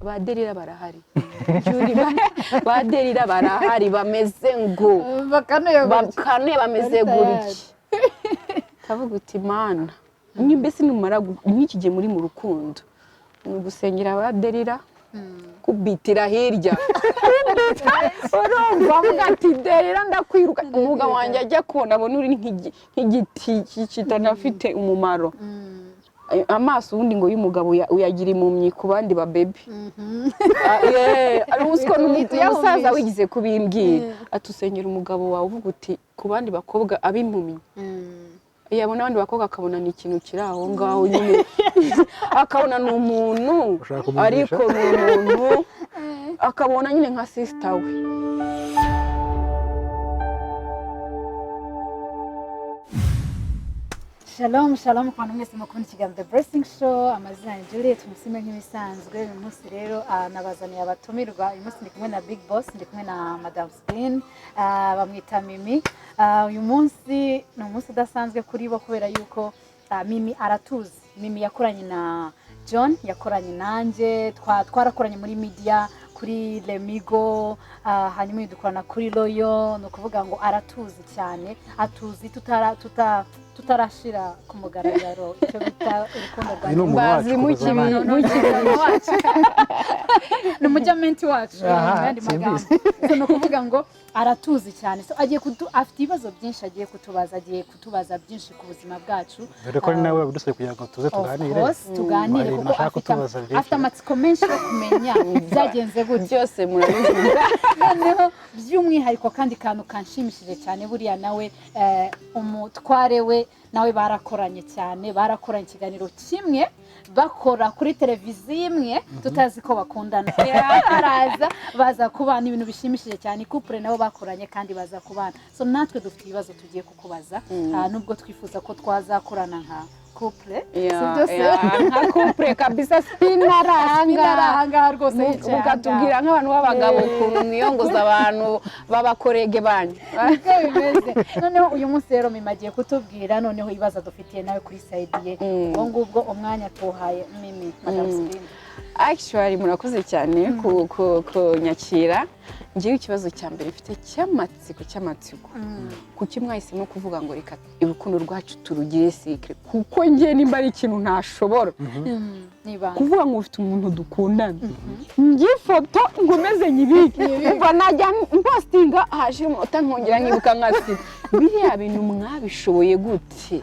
baderira barahari Juri baderira barahari bameze ngo bakane bameze gutya kavuga uti mana mbese numara nk'ikije muri mu rukundo gusengera baderira kubitira hirya urumva avuga ati derira ndakwiruka umugabo wanjye ajya kubona abona uri nk'igiti kitanafite umumaro amaso ubundi ngo y'umugabo uyagira impumyi ku bandi ba baby ari usiko n'umusaza wigize kubimbwira atusengera umugabo wawe uvuga uti ku bandi bakobwa abimpumyi yabona abandi bakobwa akabona ni ikintu kiri aho ngaho nyine akabona ni umuntu ariko ni umuntu akabona nyine nka sister we Shalom kwa mwese mukunda ikiganiro The Blessing Show amazina ni Juliet musime nk'ibisanzwe uyu munsi rero nabazaniye abatumirwa uyu munsi ndi kumwe na Big Boss ndi kumwe na Madam Spin bamwita Mimi uyu munsi ni umunsi udasanzwe kuri bo kubera yuko Mimi aratuzi Mimi yakoranye na John yakoranye nanje twarakoranye muri media kuri Lemigo hanyuma dukorana kuri Loyo no kuvuga ngo aratuzi cyane atuzi tutarashira ku mugaragaro cyo bita urukundo rwa bazi mu kibiri wacu no mujamenti wacu kandi magambo no kuvuga ngo aratuzi cyane so agiye afite ibibazo byinshi agiye kutubaza byinshi ku buzima bwacu dore ko nawe wabidusaye kugira ngo tuganire kuko afite amatsiko menshi yo kumenya byagenze gute byose murabivuga noneho by'umwihariko kandi kantu kanshimishije cyane buriya nawe umutware we nawe barakoranye ikiganiro kimwe bakora kuri televiziyo imwe tutazi ko bakundana araza baza kubana ibintu bishimishije cyane couple nabo bakoranye kandi baza kubana so natwe dufite ibibazo tugiye kukubaza nubwo twifuza ko twazakorana nka couple nka couple kabisa spinaranga rwose ukatubwira nk'abantu b'abagabo ukuntu mwiyongoza abantu babakorege banyu niko bimeze noneho uyu munsi rero mimagiye kutubwira noneho ibibazo dufitiye nawe kuri side ye ubwo ngubwo umwanya tuhaye Mimi Madam Spin actually murakoze cyane kunyakira ngiye ikibazo cya mbere mfite cy'amatsiko kuki mwahisemo kuvuga ngo reka urukundo rwacu turugire secret kuko ngiye nimba ari ikintu ntashobora kuvuga ngo ufite umuntu dukundana ngiye foto ngomeze nyibike kuva najya postinga haje umunota nkongera nkibuka nkasi biriya bintu mwabishoboye gute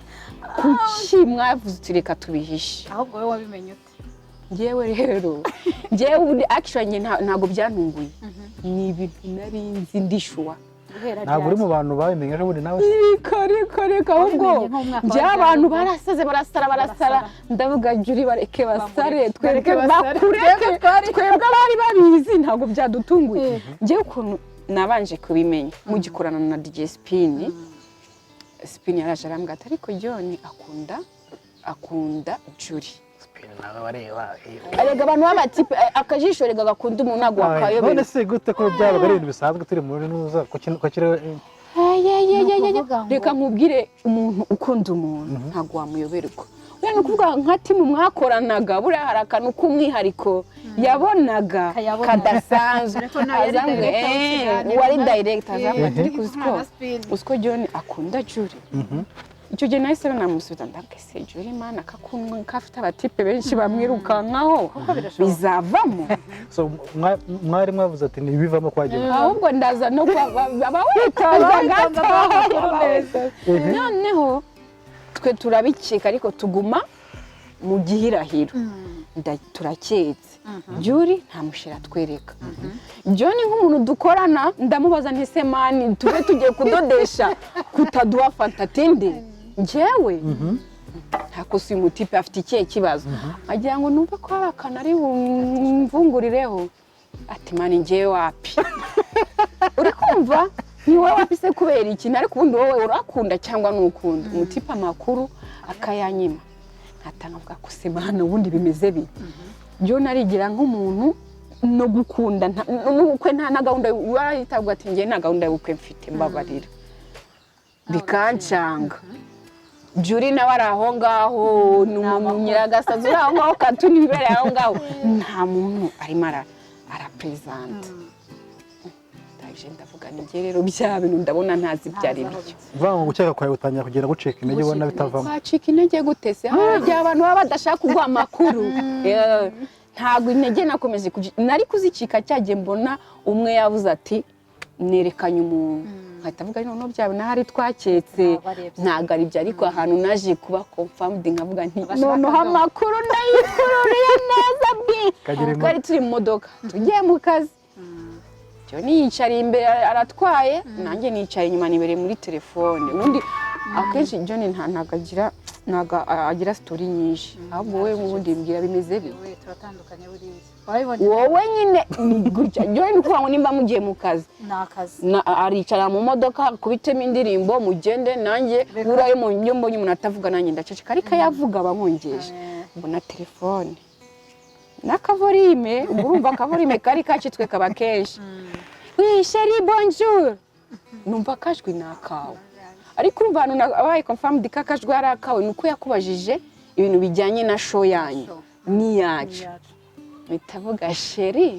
kuki mwavuze reka tubihishe ahubwo wowe wabimenye ute ngewe rero ngewe actually ntago byantunguye ni ibintu nari nzi ndishuwa ntabwo uri mu bantu babimenye ejo bundi nawe kare ahubwo njye abantu barasaze barasara ndavuga Juri bareke basare twebwe bakureke twebwe bari babizi ntabwo byadutunguye ngewe ukuntu nabanje kubimenya mugikorana na DJ Spin yaraje arambwira ariko John akunda Juri nawe wareba arega abantu b'abatipe akajisho rega gakunda umuntu nagwa akayobera none se gute ko byabaga ari ibintu bisanzwe turi muri nuza ko reka nkubwire umuntu ukunda umuntu ntago wamuyoberwa uya no kuvuga nka timu mwakoranaga buriya hari akantu k'umwihariko yabonaga kadasanzwe wari director azamwe turi kuziko John akunda Juri icyo gihe nahise namusubiza ndakese Juri mana kakundwa kafite abatipe benshi bamwirukankaho bizavamo so mwari mwavuze ati nibivamo kwagiye ahubwo ndaza no abawekaza gato noneho twe turabikeka ariko tuguma mu gihirahiro turaketse Juri ntamushira twereka John nk'umuntu dukorana ndamubaza ntese mani tube tugiye kudodesha kutaduha fantatende njyewe hakosi umutipe afite ikihe kibazo agira ngo numve ko abakana ari mvungurireho ati mani njyewe wapi uri kumva ni wowe wapise kubera iki ariko ubundi wowe urakunda cyangwa nukunda umutipe amakuru akayanyima ntatangavuga ko se mana ubundi bimeze bi John arigira nk'umuntu no gukunda n'ubukwe nta gahunda warahitabwa ati ngiye nta gahunda y'ubukwe mfite mbabarira bikancanga Juri nawe ari aho ngaho ni umuntu nyiragasazi uri aho ngaho katuni bibereye aho ngaho nta muntu arimo arapresenta ndavuga nige rero bya bintu ndabona ntazi byari byo vango gukeka kwawe utangira kugera gucika intege ubona bitavamo kwacika intege gutese harya abantu baba badashaka kugwa amakuru ntago intege nakomeje nari kuzicika cyagiye mbona umwe yavuze ati nerekanye umuntu nkahita avuga none byawe nahari twaketse ntago ari byo ariko ahantu naje kuba confirmed nkavuga nti noneho amakuru ndayikururiye neza bi twari turi mu modoka tugiye mu kazi cyo niyicariye imbere aratwaye nanjye nicaye inyuma nibereye muri telefone ubundi akenshi John ntago agira story nyinshi ahubwo wowe ubundi mbwira bimeze bite turatandukanye buriya wowe nyine gutya John kuvuga ngo nimba mugiye mu kazi aricara mu modoka kubitemo indirimbo mugende nanjye burayo mu byo mbonye umuntu atavuga nanjye ndaceceka ariko yavuga bamwongeje mbona telefone n'akavorime urumva akavorime kari kacitswe kaba kenshi oui chérie bonjour numva kajwi nakawe ariko urumva hano abaye confirmed kakajwi ari akawe nuko yakubajije ibintu bijyanye na show yanyu niyacu bitavuga chérie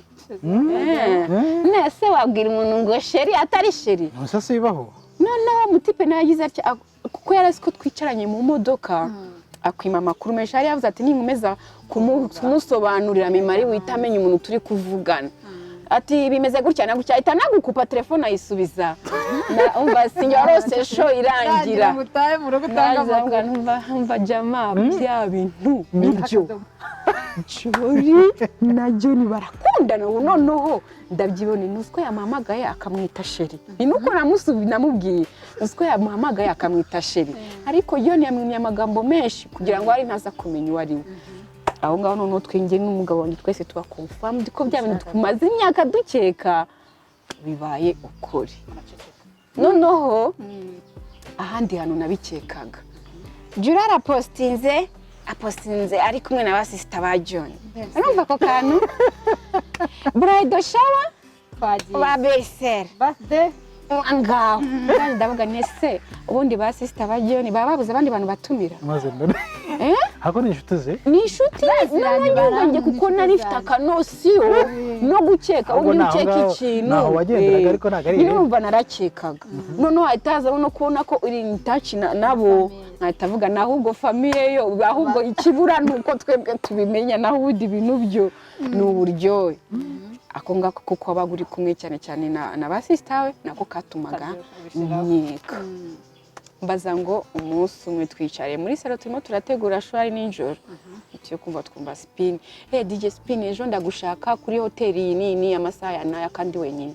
nese wabwira umuntu ngo chérie atari chérie nose sibaho none mutipe nagize ati kuko yarasi ko twicaranye mu modoka akwima amakuru menshi hari yavuze ati ninkomeza kumusobanurira mimari witamenya umuntu turi kuvugana ati bimeze gutya na gutya ahita nagukupa telefone ayisubiza umva sinyorose show irangira mutaye mu rugo tanga umva jama bya bintu nibyo Juri na John barakundana noneho ndabyibone nusko yamuhamagaye akamwita sheri ni nuko namubwiye nusko yamuhamagaye akamwita sheri ariko John yamwimye amagambo menshi kugira ngo ari ntaza kumenya uwo ari we aho ngaho noneho twenge n'umugabo wanjye twese tuba confirmed ko bya bintu tumaze imyaka dukeka bibaye ukuri noneho ahandi hantu nabikekaga Juri apostinze ari kumwe na basista ba John urumva ko kantu bridal shower ba Besser birthday ngaho kandi ndavuga nese ubundi basista ba John baba babuze abandi bantu batumira maze none hako ni inshuti ze ni inshuti nanjye kuko nari mfite akanosiyo no gukeka undi ukeka ikintu naho wagenderaga ariko ntago ari urumva narakekaga noneho ahitaza no kubona ko uri in touch nabo nkahita avuga naho ubwo famille yo ahubwo ikibura nuko twebwe tubimenya naho ubundi ibintu byo ni uburyohe ako ngako kuko wabaga uri kumwe cyane cyane na basista we nako katumaga nyeka mbaza ngo umunsi umwe twicare muri salo turimo turategura show ari ninjoro cyo twumva spin DJ spin ejo ndagushaka kuri hoteli iyi ni amasaha ya naya kandi wenyine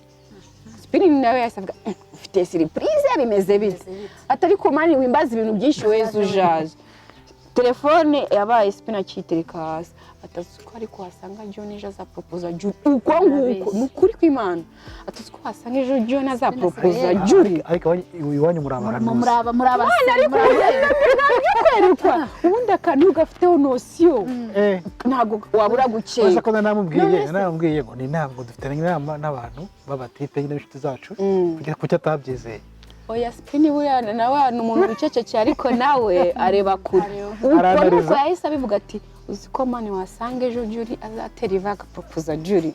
spin nawe yasavuga ufite surprise bimeze bite atari ko mani wimbaza ibintu byinshi weze ujaje telefone yabaye spin akitereka hasi atasuko ariko wasanga John ejo za propose Juri uko nguko nukuri kw'Imana atasuko wasanga ejo John za propose Juri ariko iwanyu muraba ariko kwerekwa ubundi akantu gafiteho nosiyo ntago wabura gukeka basa ko namubwiye ngo ni ntabwo dufitanye inama n'abantu babatipe n'inshuti zacu kugira kucyo atabyizeye oya spin buriya nawe umuntu ucecekeye ariko nawe areba kure uko yahise abivuga ati uzi ko mani wasanga ejo Juri azatera ivaga propose Juri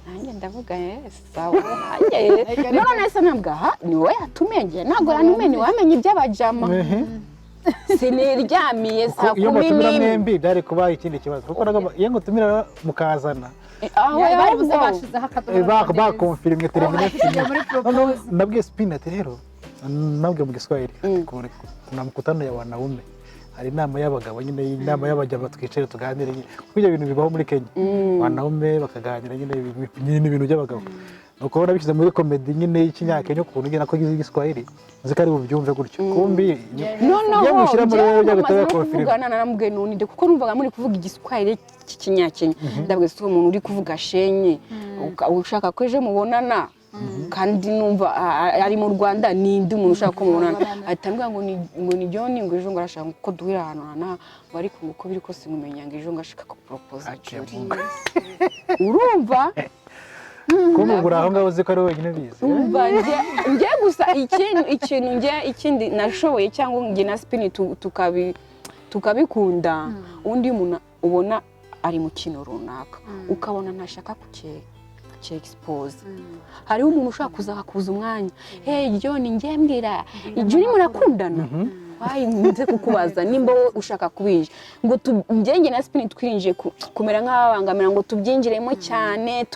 nanjye ndavuga sawa none nese nabwa ni wowe yatumenye ntago yanumenye wamenye iby'abajama siniryamiye saa 10 iyo mutumira mwembi byari kuba ikindi kibazo kuko iyo ngutumira mukazana baribuze bashizeho akadomo bakonfirmye termination nabwiye spin ati rero nabwiye mu Giswahili kuna mkutano ya wanaume hari inama y'abagabo nyine inama y'abajyaba twicare tuganire kuko ibyo bintu bibaho muri Kenya wanaume bakaganira nyine ibintu by'abagabo nuko ubona bishyize muri comedy nyine y'ikinyakenya ukuntu ugena ko gize Giswahili uzi ko ari bubyumve gutyo kumbi yamushyira muri rero byo gutera kuvugana naramubwiye none kuko numvaga muri kuvuga Igiswahili cy'ikinyakenya ndabwe so umuntu uri kuvuga shenye ushaka ko ejo mubonana kandi numva ari mu Rwanda nindi umuntu ushaka ko mubonana atambwa ngo ni John ngo ejo ngarashaka ko duhira hano hana bari kuko biri ko simumenya ngo ejo ngashaka ko propose Juri urumva kuba ubura aho ngaho uzi ko ari wenyine bizi umva njye gusa ikintu ikindi nashoboye cyangwa njye na Spin tukabikunda undi umuntu ubona ari mu kintu runaka ukabona ntashaka expose hariho umuntu ushaka kuza umwanya John njye mbwira ijyo uri murakundana nze kukubaza nimba ushaka kubije ngo njye na Spin twinje kumera nk'abangamira ngo tubyinjiremo cyane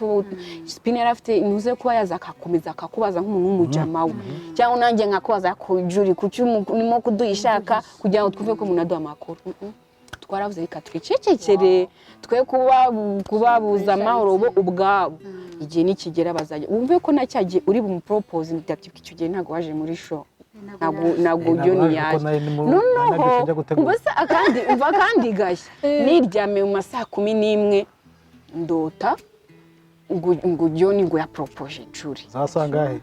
Spin yarafite inuze kuba yazakakomeza akakubaza nk'umuntu w'umujama we cyangwa nanjye nkakubaza ku juri kuki nimo kuduhishaka kugira ngo twumve ko umuntu aduha amakuru twaravuze reka twicecekere twe kubabuza amahoro bo ubwabo igihe nikigera bazajya wumve ko nacyagiye uri bumupropose ndabyuka icyo gihe ntago waje muri show ntabwo John yaje noneho ubasa kandi gashya niryame mu masaha 11 ndota ngo John ngo ya propose Julie zasangahe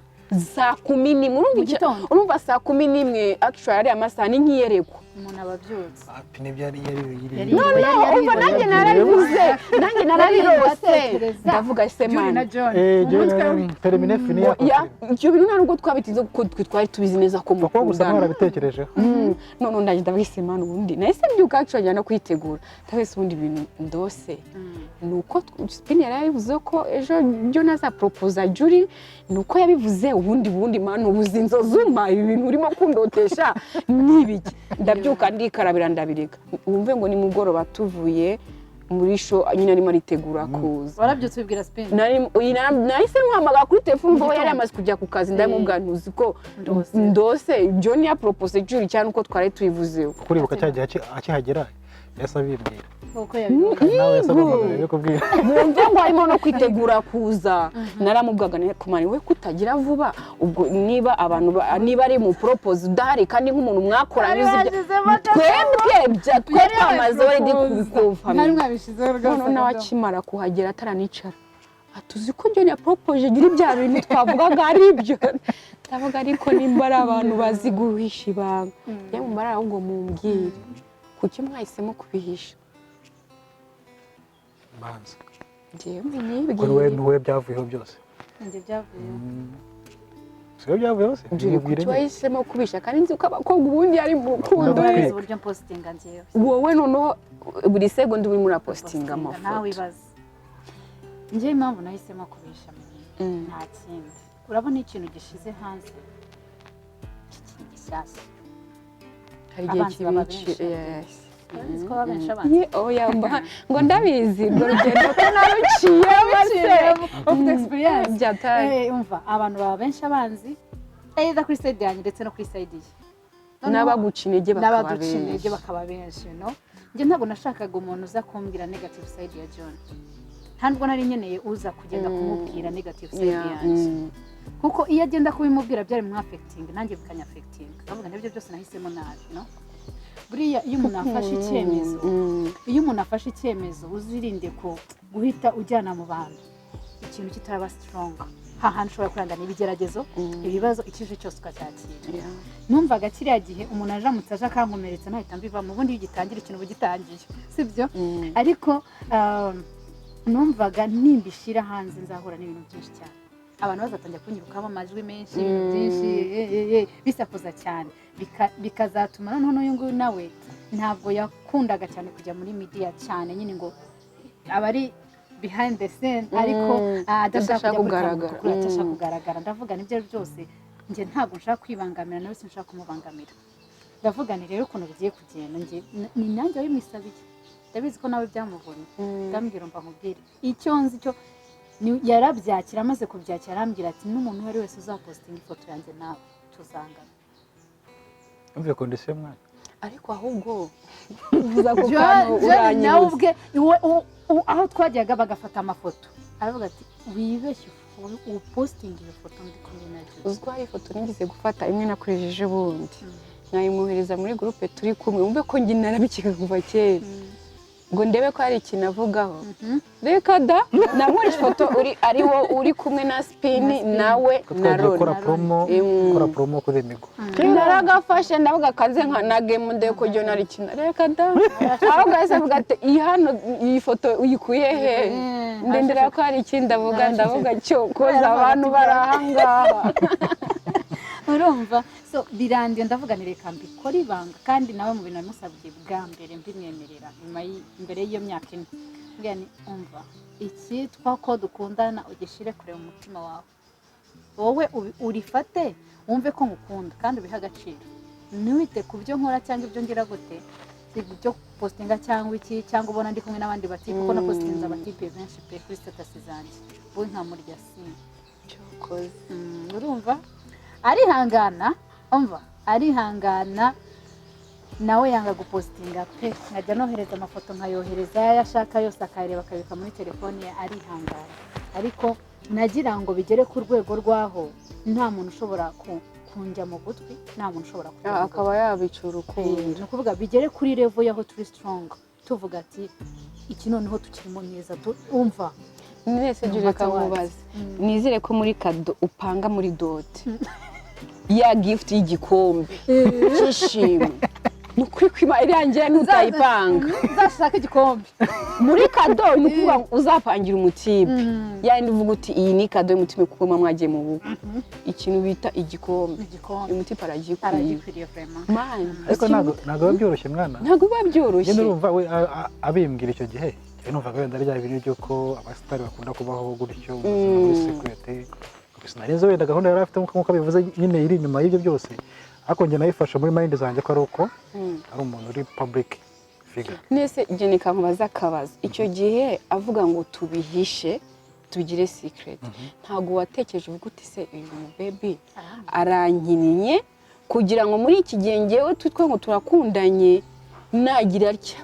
saa 11 urumva saa 11 actually ari amasaha ni nkiyerekwa umuntu ababyutse ati nibyo yari umva nanjye narabirose ndavuga semana termine fini ya ibyo bintu ntabwo twabitinze kuko twari tubizi neza ko ko gusa mwarabitekereje none ndaje semana ubundi nahise mbyuka actually no kwitegura tabese ubundi bintu ndose nuko Spin yarabivuze ko ejo John aza propose Julie nuko yabivuze ubundi manu ubuzinzo zuma ibi bintu urimo kundotesha nibiki ndabyuka ndikarabira ndabireka wumve ngo ni mugoroba tuvuye muri show nyine arimo aritegura kuza warabyutse ubwira Spin nahise nkwamaga kuri telefone ngo yari amaze kujya ku kazi ndamubwira ntuzi ko ndose John ya propose Julie cyane uko twari tuyivuze kuribuka cyagiye akihagera yasabibwira uko yabibonye nawe yasabamagara yo kubwira wumve ngo arimo no kwitegura kuza naramubwaga kumani we kutagira vuba ubwo niba abantu niba ari mu propose udahari kandi nk'umuntu mwakoranye twebwe twamaze wari dikuva ntari mwabishizeho rwose none nawakimara kuhagera ataranica atuzi ko John ya propose gira ibya bintu twavugaga ari ibyo ndavuga ariko nimba ari abantu bazi guhisha ibanga yamumara ahubwo mumbwire kuki mwahisemo kubihisha banza njyewe ko we byavuyeho byose njye byavuyeho siyo byavuyeho se kuki wahisemo kubisha kandi nzi ko abakobwa ubundi ari mu rukundo uburyo postinga njyewe wowe noneho buri segonda uri muri postinga amafoto nawe ibaze njye impamvu nahisemo kubisha nta kindi urabona ikintu gishize hanze kikiri gishyashya hari igihe kibici yes ko babenshi abanzi ngo ndabizi ngo rugendo ko naruciye base of experience byataye umva abantu baba benshi abanzi either kuri side yanjye ndetse no kuri side ye n'abaguca intege bakaba benshi no njye ntabwo nashakaga umuntu uza kumbwira negative side ya John ntabwo nari nkeneye uza kugenda kumubwira negative side yanjye kuko iyo agenda kubimubwira byari mu affecting nanjye bikanya affecting avuga nibyo byose nahisemo nabi no buriya iyo umuntu afashe icyemezo uzirinde ko guhita ujyana mu bantu ikintu kitaraba strong hahandi ushobora kurangana ibigeragezo ibibazo ikije cyose ukacyakira numvaga kiriya gihe umuntu aramutse aje akankomeretsa nahita mbiva mu bundi bigitangira ikintu bugitangiye sibyo ariko numvaga nimbishira hanze nzahura n'ibintu byinshi cyane abantu bazatangira kunyirukamo amajwi menshi ibintu byinshi bisakuza cyane bikazatuma noneho n'uyu nguyu nawe ntabwo yakundaga cyane kujya muri media cyane nyine ngo aba ari behind the scene ariko adashaka kugaragara ndavuga nibyo byose njye ntabwo nshaka kwibangamira nawe sinshaka kumubangamira ndavuga ni rero ukuntu bigiye kugenda njye ni nanjye wabimisabiye ndabizi ko nawe byamuvunye ndambwira mba nkubwire icyo nzi cyo yarabyakira amaze kubyakira arambwira ati n'umuntu uwo ari wese uzapostinga ifoto yanjye nawe tuzangana umve kondisiyo mwana ariko ahubwo uvuza ko kantu uranyuze nawe ubwe aho twajyaga bagafata amafoto aravuga ati wibeshye upostinga iyo foto ndi kumwe na Julie uziko hari ifoto nigize gufata imwe nakoresheje bundi nkayimuhereza muri groupe turi kumwe umve ko njye narabikeka kuva kera ngo ndebe ko hari ikintu avugaho reka da namworesha ifoto ari wo uri kumwe na Spin nawe na Ron gukora promo kuri Emigo naragafashe ndavuga kaze nka na game ndebe ko jyo nari kina reka da aho gahise avuga ati iyi foto uyikuye he ndendera ko hari ikindi ndavuga cyo koza abantu barahangaha urumva so birangiye ndavuga ni reka mbikora ibanga kandi nawe mu bintu namusabye bwa mbere mbimwemerera imbere y'iyo myaka ine mbwira ni umva icyitwa ko dukundana ugishire kure mu mutima wawe wowe urifate wumve ko ngukunda kandi ubiha agaciro ntiwite ku byo nkora cyangwa ibyo ngira gute ibyo postinga cyangwa iki cyangwa ubona ndi kumwe n'abandi batipe kuko na postinza abatipe benshi pe kuri status zanjye bo nkamurya sini cyokoze urumva arihangana nawe yanga gupostinga pe nkajya nohereza amafoto nkayohereza yashaka yose akareba akabika muri telefone ye arihangana ariko nagira ngo bigere ku rwego rwaho nta muntu ushobora kunjya mu gutwi nta muntu ushobora akaba yabicura ukundi ni ukuvuga bigere kuri level yaho turi strong tuvuga ati iki noneho tukirimo neza umva nese jure kamubaza nizere ko muri kado upanga muri dote ya gift y'igikombe cyishimo nukuri kwima irangira n'utayipanga uzashaka igikombe muri kado ni kuvuga uzapangira umutibe yandi uvuga uti iyi ni kado y'umutibe kuko mwagiye mu buko ikintu bita igikombe umutibe aragikwiriye vraiment ariko ntabwo byoroshye mwana ntabwo biba byoroshye urumva we abimbwira icyo gihe numvaga wenda ari bya bintu by'uko abasitari bakunda kubaho gutyo muri security sinari nzi wenda gahunda yari afite nk'uko abivuze nyine iri inyuma y'ibyo byose ariko njye nayifashe muri mind zanjye ko ari uko ari umuntu uri public figure nese igihe nikankubaza akabazo icyo gihe avuga ngo tubihishe tugire secret ntabwo watekereje uvuga uti se uyu baby arankiniye kugira ngo muri iki gihe ngewe twitwe ngo turakundanye nagira atya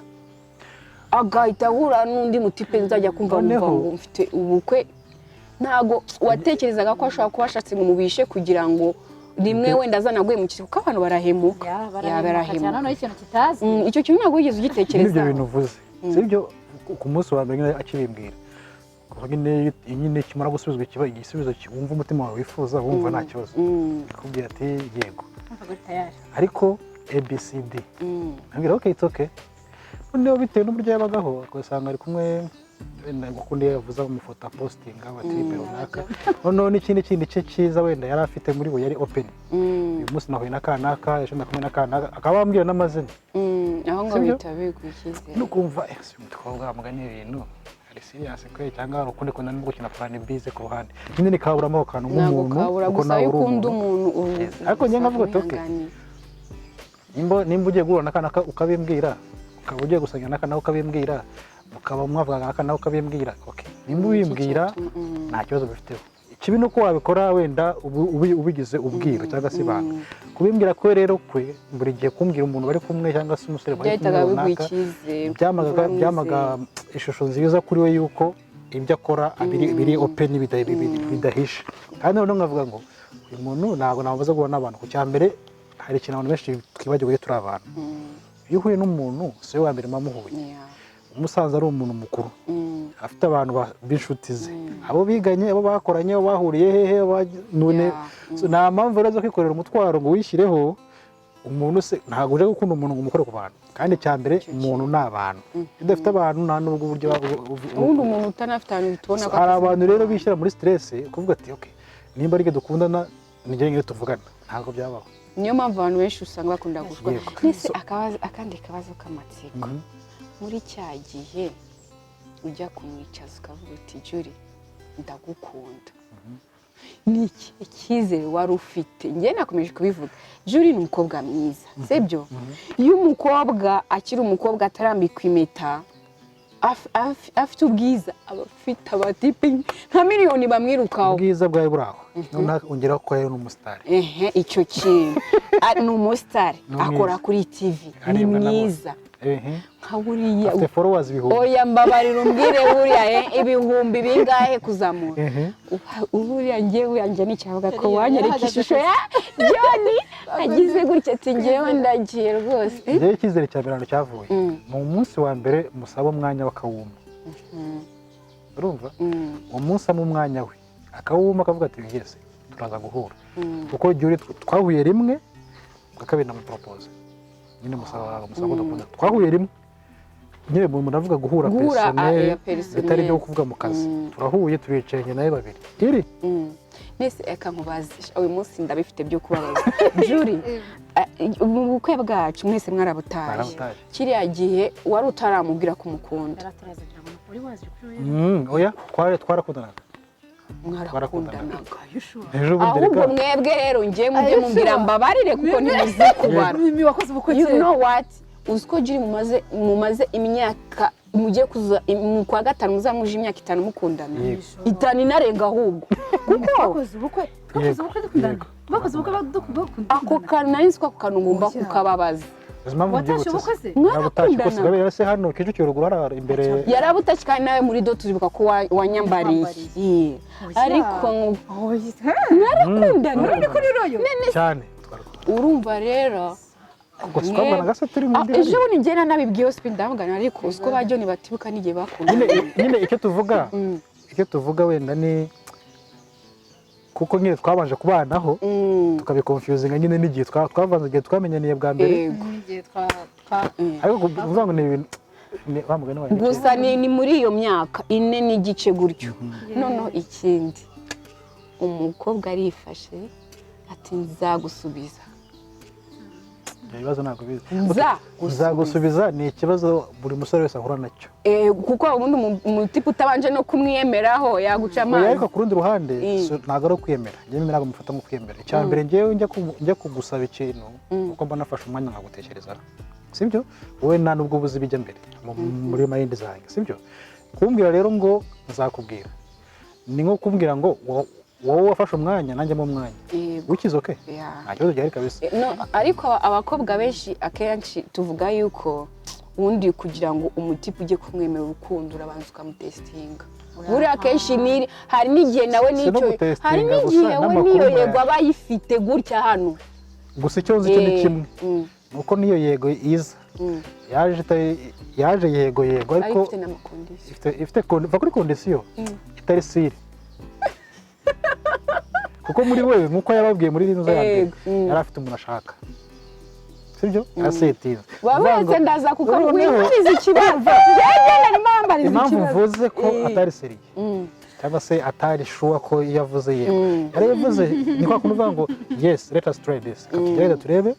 agahita ahura n'undi mutipe nzajya kumva ngo mfite ubukwe ntago watekerezaga ko ashobora kuba ashatse ngo mubishe kugira ngo rimwe wenda azanaguye mu kintu kuko abantu barahemuka barahemuka ikintu kitazi icyo kintu ntabwo wigeze ugitekereza ibyo bintu uvuze sibyo ku munsi wa mbere akibimbwira nyine kimara gusubizwa igisubizo wumva umutima wawe wifuza wumva nta kibazo akubwira ati yego ariko ABCD nabwira okay it's okay noneho bitewe n'uburyo yabagaho ugasanga ari kumwe kuko yavuze amafoto postinga abatipe runaka noneho n'ikindi cye cyiza wenda yari afite muri bo yari open uyu munsi nahuye n'akanaka ejo ndakumwe n'akanaka akaba bambwira n'amazina aho ngo bitabigukize nukumva ese umukobwa mugani ibintu ari serious kwe cyangwa hari ukundi kunana no gukina plan bize ku ruhande nyine nikaburamo akantu nk'umuntu kuko nawe ukunda umuntu ariko njye nkavuga toke nimba ugiye guhura n'akanaka ukabimbwira ukaba ugiye gusangira n'akanaka ukabimbwira ukaba mwavuga n'akanaka ukabimbwira okay nimba ubimbwira nta kibazo bifiteho ikibi nuko wabikora wenda ubigize ubwiro cyangwa se ibanga kubimbwira ko rero kwe buri gihe kumbwira umuntu bari kumwe cyangwa se umusore bari kumwe runaka byamaga ishusho nziza kuri we yuko ibyo akora biri open bidahishe kandi noneho nkavuga ngo uyu muntu ntabwo namubaza guhura n'abantu ku cyambere hari ikintu abantu benshi twibagiwe turi abantu iyo uhuye n'umuntu si we wa mbere muhuye umusaza ari umuntu mukuru afite abantu b'inshuti ze abo biganye abo bakoranye abo bahuriye hehe none nta mpamvu rero zo kwikorera umutwaro ngo wishyireho umuntu se ntabwo uje gukunda umuntu ngo umukore ku bantu kandi cyambere umuntu ni abantu udafite abantu nta n'ubwo buryo ubundi umuntu utanafite ahantu bitubona ko hari abantu rero bishyira muri stress kuvuga ati okay nimba ari dukundana nigere ngire tuvugana ntabwo byabaho niyo mpamvu abantu benshi usanga bakunda gushwa nese akandi kabazo k'amatsiko muri cya gihe ujya kumwicaza ukavuga uti Juri ndagukunda niki icyizere wari ufite njye nakomeje kubivuga Juri ni umukobwa mwiza sibyo iyo umukobwa akiri umukobwa atarambikwa impeta afite ubwiza abafite abatipe nka miliyoni bamwirukaho ubwiza bwawe buraho noneho ongera ko yari n'umusitari icyo kintu ni umusitari akora kuri TV ni mwiza nka buriya afite followers ibihumbi oya mbabarira umbwire buriya ibihumbi bingahe kuzamura buriya njyewe yanjye n'icyavuga ko wanyereka ishusho ya John agize gutya ati njyewe ndagiye rwose njyewe icyizere cya mirano cyavuye mu munsi wa mbere musaba umwanya w'akawuma urumva uwo munsi ampa umwanya we akawuma akavuga ati yese turaza guhura kuko twahuye rimwe bwa kabiri namupropose nyine musaba kudakunda twahuye rimwe nyine umuntu avuga guhura personnel bitari byo kuvuga mu kazi turahuye turicaye nawe babiri iri nese eka nkubaze uyu munsi ndabifite byo kubabaza Juri mu bukwe bwacu mwese mwarabutaye kiriya gihe wari utaramubwira kumukunda oya twarakundanaga mwarakundanaga ahubwo mwebwe rero ngiye mujye mumbwira mbabarire kuko ntimuzi kubara you know what uziko Juri mumaze imyaka mujye kuza mu kwa gatanu muzamuje imyaka 5 mukundana 5 inarenga ahubwo kuko bakoze ubukwe ako kanari siko kantu ngomba kukababaza mwarakundana se hano Kicukiro ruguru hari imbere yarabutashye kandi nawe muri do tuzibuka ko wanyambariye ariko mwarakundana cyane urumva rero ejo bundi njyena nabibwiye Spin ndamugana ariko usko bajyo ni batibuka n'igihe bakunda nyine icyo tuvuga wenda ni kuko nyine twabanje kubanaho tukabiconfusinga nyine n'igihe twavanze igihe twamenyaniye bwa mbere ariko kuvuga ngo ni ibintu gusa ni muri iyo myaka 4 n'igice gutyo noneho ikindi umukobwa arifashe ati nzagusubiza ibibazo ntabwo bizi uzagusubiza ni ikibazo buri musore wese ahura nacyo kuko ubundi umutipe utabanje no kumwiyemeraho yaguca amazi ariko ku rundi ruhande ntabwo ari ukwiyemera njyewe ntabwo mufata mu kwiyemera icya mbere njyewe njya kugusaba ikintu kuko mba nafashe umwanya nkagutekerezaho sibyo wowe nta nubwo ubuzi bijya mbere muri mayindi zanjye sibyo kumbwira rero ngo nzakubwira ni nko kumbwira ngo wowe wafashe umwanya nanjye mu mwanya wikize okay nta kibazo gihari kabisa ariko abakobwa benshi akenshi tuvuga yuko ubundi kugira ngo umutipe ujye kumwemera urukundo urabanza ukamutestinga buriya akenshi hari n'igihe nawe n'icyo hari n'igihe we niyo yego aba ayifite gutya hano gusa icyo nzi cyo ni kimwe nuko niyo yego iza yaje yego ariko ifite kuri kondisiyo itari sire kuko muri wewe nkuko yababwiye muri rino zambere yari afite umuntu ashaka sibyo asetinze wabese ndaza kuko wibariza ikibazo impamvu mvuze ko atari seriye cyangwa se atari sure ko yavuze yego yari yavuze ni kwa kuvuga ngo yes let us try this tugerageza turebe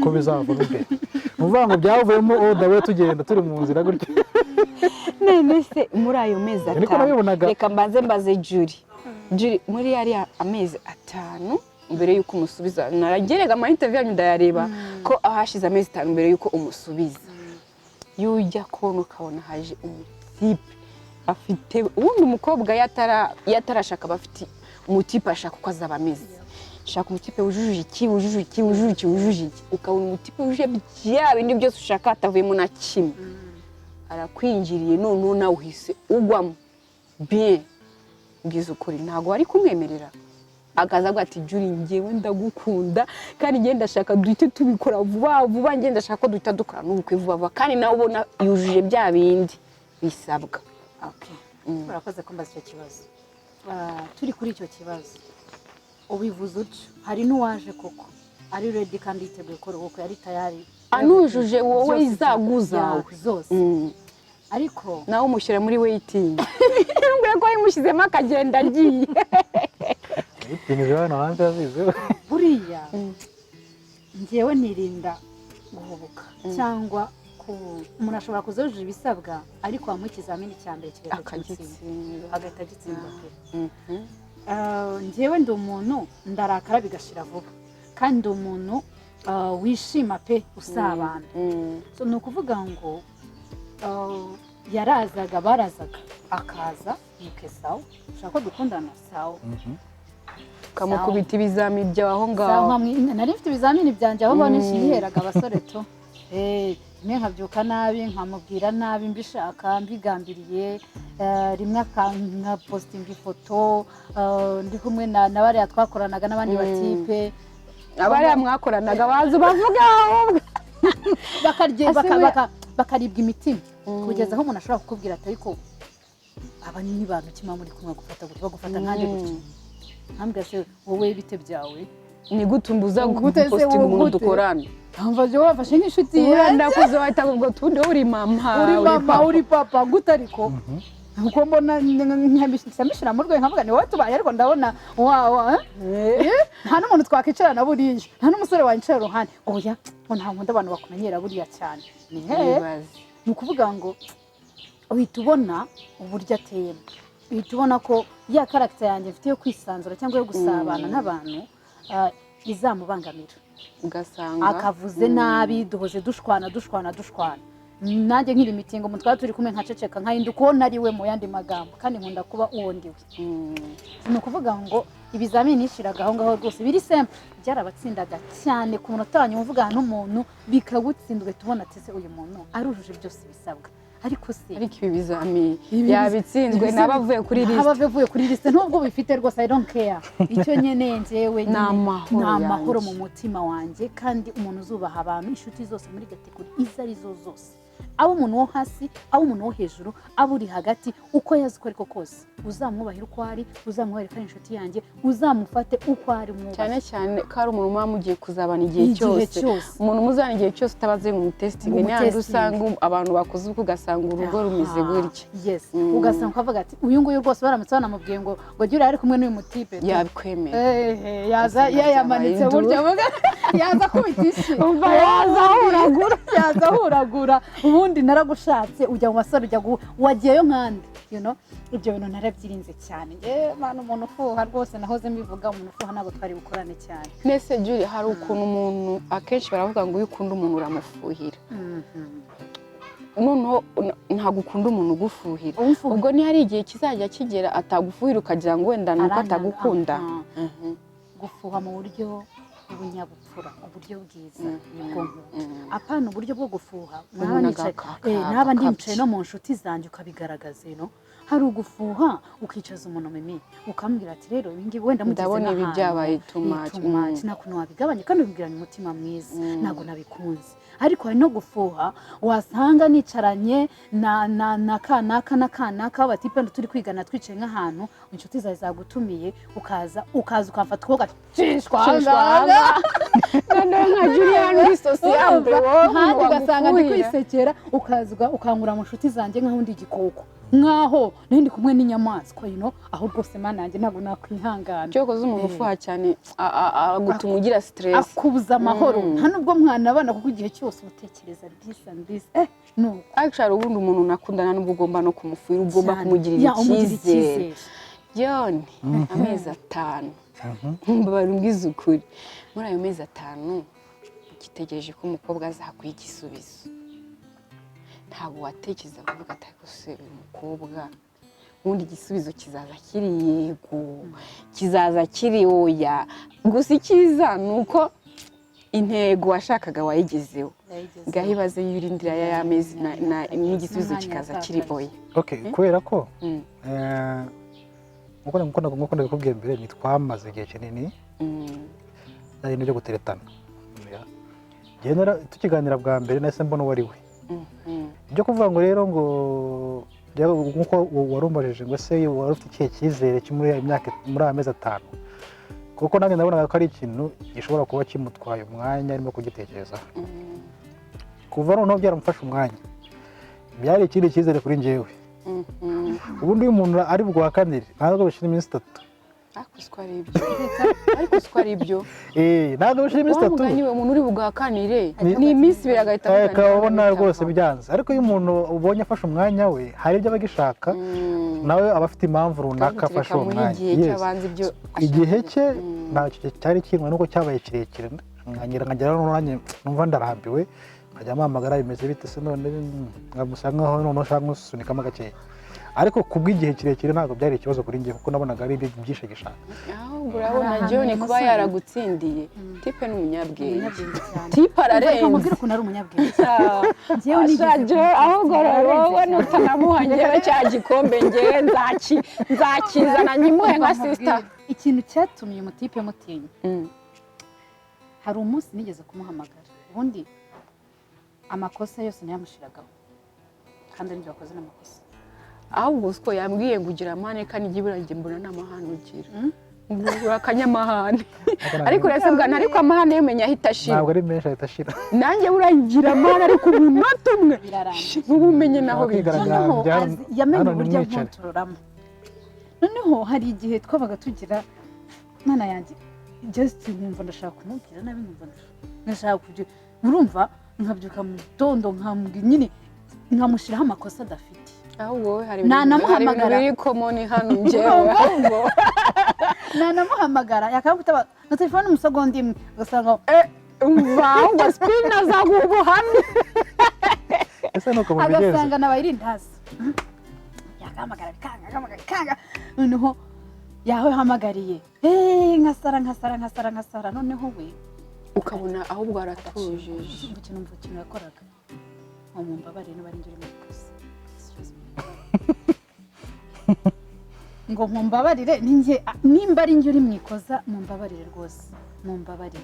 ko bizava imbere uvuga ngo byavuyemo order we tugenda turi mu nzira gutyo none se muri ayo mezi 5 reka mbaze Juri muri yari amezi 5 mbere yuko umusubiza naragerega ama interview yanyu ndayareba ko ahashize amezi 5 mbere yuko umusubiza yujya kono kabona haje umutipe afite ubundi umukobwa yatarashaka bafite umutipe ashaka ko azaba amezi shaka umutipe wujuje iki ukabona umutipe wuje bya bindi byose ushaka atavuyemo na kimwe arakwinjiriye none nawe uhise ugwamo bien ubwiza ukuri ntago ari kumwemerera akaza ati Juri ngewe ndagukunda kandi ngenda ndashaka duhite tubikora vuba ngenda ndashaka ko duhita dukora n'ubukwe vuba kandi nawe ubona yujuje bya bindi bisabwa urakoze kumbaza icyo kibazo turi kuri icyo kibazo ubivuze uti hari n'uwaje koko ari ready kandi yiteguye gukora ubukwe ari tayari anujuje wowe izaguza zose ariko nawe umushyira muri waiting ngwe ko yimushyizemo akagenda agiye buriya ngewe nirinda guhubuka cyangwa umuntu ashobora kuzujuje ibisabwa ariko wamuha ikizamini cya mbere agahita agitsinda ngewe ndi umuntu ndarakara bigashira vuba kandi ndi umuntu wishima pe usabana ni ukuvuga ngo barazaga akaza nuke sawa ushaka ko dukundana sawa kamukubita ibizamini byawe aho ngaho nari mfite ibizamini byanjye aho ngaho nishiheraga abasore to rimwe nkabyuka nabi nkamubwira nabi mbishaka mbigambiriye rimwe nkapositinga ifoto ndi kumwe na bariya twakoranaga n'abandi batipe abariya mwakoranaga bazi bavuga ahubwo bakaribwa imitima kugeza aho umuntu ashobora kukubwira ati ariko aba ni bantu kimwe muri kumwe bagufata nkanjye gutya nkambwira se wowe bite byawe ni gute umbuza gupostinga umuntu dukorana mvaje wafashe nk'inshuti ye ndakuze wahita ubwo tundi uri mama uri papa gute ariko uko mbona nkamishyira mu rwego nkavuga ni wowe tubaye ariko ndabona nta n'umuntu twakwicarana buriya nta n'umusore wanyicara iruhande oya nta nkunda abantu bakumenyera buriya cyane ni ukuvuga ngo uhita ubona uburyo ateyemo uhita ubona ko ya karagita yanjye mfite yo kwisanzura cyangwa yo gusabana n'abantu izamubangamira ugasanga akavuze nabi duhoze dushwana nanjye nkiri mitingo mu twari turi kumwe nkaceceka nkahinduka uwo nari we mu yandi magambo kandi nkunda kuba uwo ndiwe ni ukuvuga ngo ibizamini nishiraga aho ngaho rwose biri simple byarabatsindaga cyane ku munota wanyu muvugana n'umuntu bikagutsindwe tubona ati uyu muntu arujuje byose bisabwa ariko ibi bizamini yabitsinzwe n'abavuye kuri liste nubwo bifite rwose I don't care icyo nyeneye njyewe ni amahoro mu mutima wanjye kandi umuntu uzubaha abantu inshuti zose muri gategori izo arizo zose abo umuntu wo hasi abo umuntu wo hejuru abo uri hagati uko yazi ko ariko kose uzamwubahira uko ari uzamwubahira ko ari inshuti yanjye uzamufate uko ari cyane cyane ko ari umuntu muba mugiye kuzabana igihe cyose umuntu muzabana igihe cyose utabaze mu testingi n'ahandi usanga abantu bakoze ubwo ugasanga urugo rumeze gutya ugasanga ukavuga ati uyu nguyu rwose baramutse banamubwiye ngo jya uri ari kumwe n'uyu mutipe yabikwemera yaza yayamanitse buryo yaza kubita isi yaza ahuragura ubundi naragushatse ujya mu basore wagiyeyo nkandi ibyo bintu narabyirinze cyane mwana umuntu ufuha rwose nahoze mbivuga umuntu ufuha ntabwo twari bukorane cyane nese Julie hari ukuntu umuntu akenshi baravuga ngo iyo ukunda umuntu uramufuhira noneho ntabwo ukunda umuntu ugufuhira ubwo ni hari igihe kizajya kigera atagufuhira ukagira ngo wenda nuko atagukunda gufuha mu buryo ubunyabupfura uburyo bwiza apana uburyo bwo gufuha naba ndicaye no mu nshuti zanjye ukabigaragaza hari ugufuha ukicaza umuntu mimi ukambwira ati rero ibingibi wenda ndabona ibi byabaye too much nakuntu wabigabanya kandi ubibwirana umutima mwiza ntabwo nabikunze ariko hari no gufuha wasanga nicaranye na kanaka batipe turi kwigana twicaye nk'ahantu inshuti zawe zagutumiye ukaza ukamfata ukuboko cishwanga noneho nka Julian uri sociable handi ugasanga ndi kwisekera ukaza ukankura mu nshuti zanjye nk'aho ndi igikoko nkaho ndi kumwe n'inyamaswa aho rwose mana yanjye ntabwo nakwihangana cyo koze umuntu ufuha cyane agutuma ugira stress akubuza amahoro nta nubwo mwana abana kuko igihe cyose utekereza this no actually ubundi umuntu nakundana nubwo ugomba no kumufuhira ugomba kumugirira icyizere John amezi 5 mbarumbwiza ukuri muri ayo mezi 5 ukitegereje ko umukobwa azakuha igisubizo ntabwo watekereza kuvuga ati gusa uyu mukobwa ubundi igisubizo kizaza kiri yego kizaza kiri oya gusa icyiza ni uko intego washakaga wayigezeho gahibaze yurindira y'amezi n'igisubizo kikaza kiri oya kubera ko nkuko ndakubwiye mbere nitwamaze igihe kinini ari n'ibyo guteretana tukiganira bwa mbere nahise mbona uwo ari we ibyo kuvuga ngo rero ngo nkuko warumbajije ngo se wari ufite ikihe cyizere muri aya mezi 5 kuko nanjye ndabonaga ko ari ikintu gishobora kuba kimutwaye umwanya arimo kugitekerezaho kuva noneho byaramufashe umwanya byari ikindi cyizere kuri njyewe ubundi iyo umuntu ari bwakanire ntabwo bishira iminsi 3 ariko siko ibyo ntabwo bishira iminsi 3 wamuganye umuntu uri bwakanire ni iminsi ibiri agahita akabona rwose byanze ariko iyo umuntu ubonye afashe umwanya we hari ibyo abagishaka nawe aba afite impamvu runaka afashe uwo mwanya igihe cye ntacyo cyari kimwe nuko cyabaye kirekire nkagera n'umwanya numva ndarambiwe nkajya mpamagara bimeze bite se none nkamusa nkaho noneho ushaka gusunikamo gakeya ariko kubw'igihe kirekire ntabwo byari ikibazo kuri njye kuko nabonaga ari byinshi gishaka ahubwo urabona John kuba umusore. yaragutsindiye tipe n'umunyabwenge umunyabwenge cyane tipe ariko ararenze mubwira ukuntu ari umunyabwenge njyewe nigeze ahubwo wowe nutanamuha njyewe cya gikombe njyewe nzakizana nyimuhe nka sister ikintu cyatumye umutipe mutinya hari umunsi nigeze kumuhamagara ubundi amakosa yose nayamushiragaho kandi ari njye wakoze n'amakosa ahubwo uko yambwiye ngo ugira amahane kandi igihe burangiye mbona n'amahane ugira ngura akanyamahane ariko urasabwa ariko amahane yemenya ahita ashira ntabwo ari menshi ahita ashira nanjye burangira amahane ariko umunota umwe ubumenye naho bigaragara yamenye uburyo nkontororamo noneho hari igihe twabaga tugira mwana yanjye just nkumva ndashaka kumubwira nabi nkumva ndashaka kugira urumva nkabyuka mu gitondo nyine nkamushiraho amakosa adafite ahubwo wowe hari nanamuhamagara biri komoni hano njyewe ahubwo nanamuhamagara yakabutaba na telefone umusegonda imwe ugasanga ahubwo spin azaguha ubuhamya ese nuko mubigeze agasanga nabaye irindazi yakahamagara bikanga noneho yawe hamagariye nkasara noneho we ukabona ahubwo aratujije ikintu yakoraga mumbabarire niba ari njye uri mu ikosa ngo mumbabarire nimba ari njye uri mu ikosa mumbabarire rwose mumbabarire